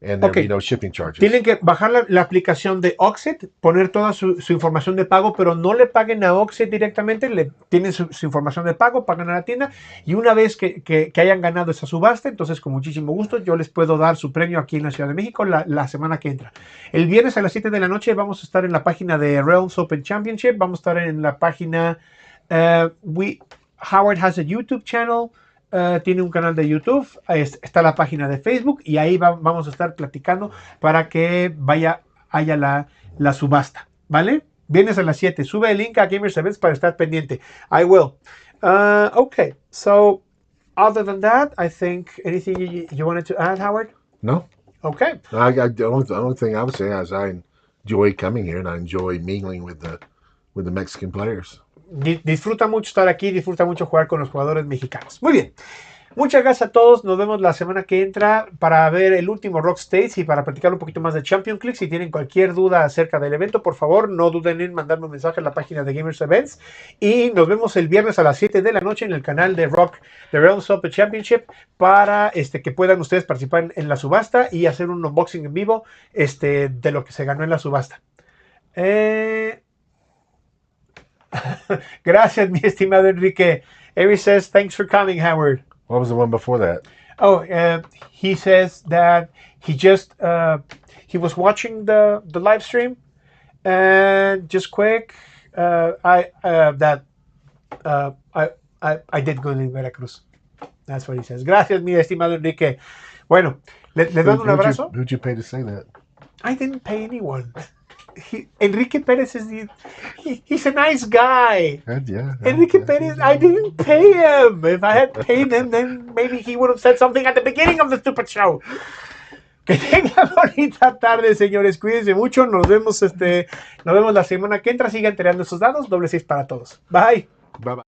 and there'll be no shipping charges. Tienen que bajar la aplicación de Oxet, poner toda su información de pago, pero no le paguen a Oxet directamente, tienen su información de pago, pagan a la tienda, y una vez que hayan ganado esa subasta, entonces con muchísimo gusto yo les puedo dar su premio aquí en la Ciudad de México la semana que entra. El viernes a las 7 de la noche vamos a estar en la página de ROC Open Championship, vamos a estar en la página... Howard has a YouTube channel, tiene un canal de YouTube, está la página de Facebook, y ahí vamos a estar platicando para que haya la subasta, ¿vale? Vienes a las 7, sube el link a Gamers Events para estar pendiente. I will. Okay, so other than that, I think anything you wanted to add, Howard? No. Okay. The only thing I would say is I enjoy coming here and I enjoy mingling with the Mexican players. Disfruta mucho estar aquí, disfruta mucho jugar con los jugadores mexicanos. Muy bien. Muchas gracias a todos. Nos vemos la semana que entra para ver el último ROC States y para platicar un poquito más de ChampionClix. Si tienen cualquier duda acerca del evento, por favor, no duden en mandarme un mensaje a la página de Gamers Events. Y nos vemos el viernes a las 7 de la noche en el canal de ROC Open Championship para que puedan ustedes participar en la subasta y hacer un unboxing en vivo de lo que se ganó en la subasta. Gracias, mi estimado Enrique. Eric says, thanks for coming, Howard. What was the one before that? Oh, he says that he was watching the live stream, and just quick, I did good in Veracruz. That's what he says. Gracias, mi estimado Enrique. Bueno, le doy un abrazo. Who'd you pay to say that? I didn't pay anyone. Enrique Perez he's a nice guy. Yeah. Enrique Perez, I didn't pay him. If I had paid him, then maybe he would have said something at the beginning of the stupid show. Que tengan bonita tarde, señores. Cuídense mucho. Nos vemos la semana que entra. Sigan tirando esos dados. 6 para todos. Bye. Bye.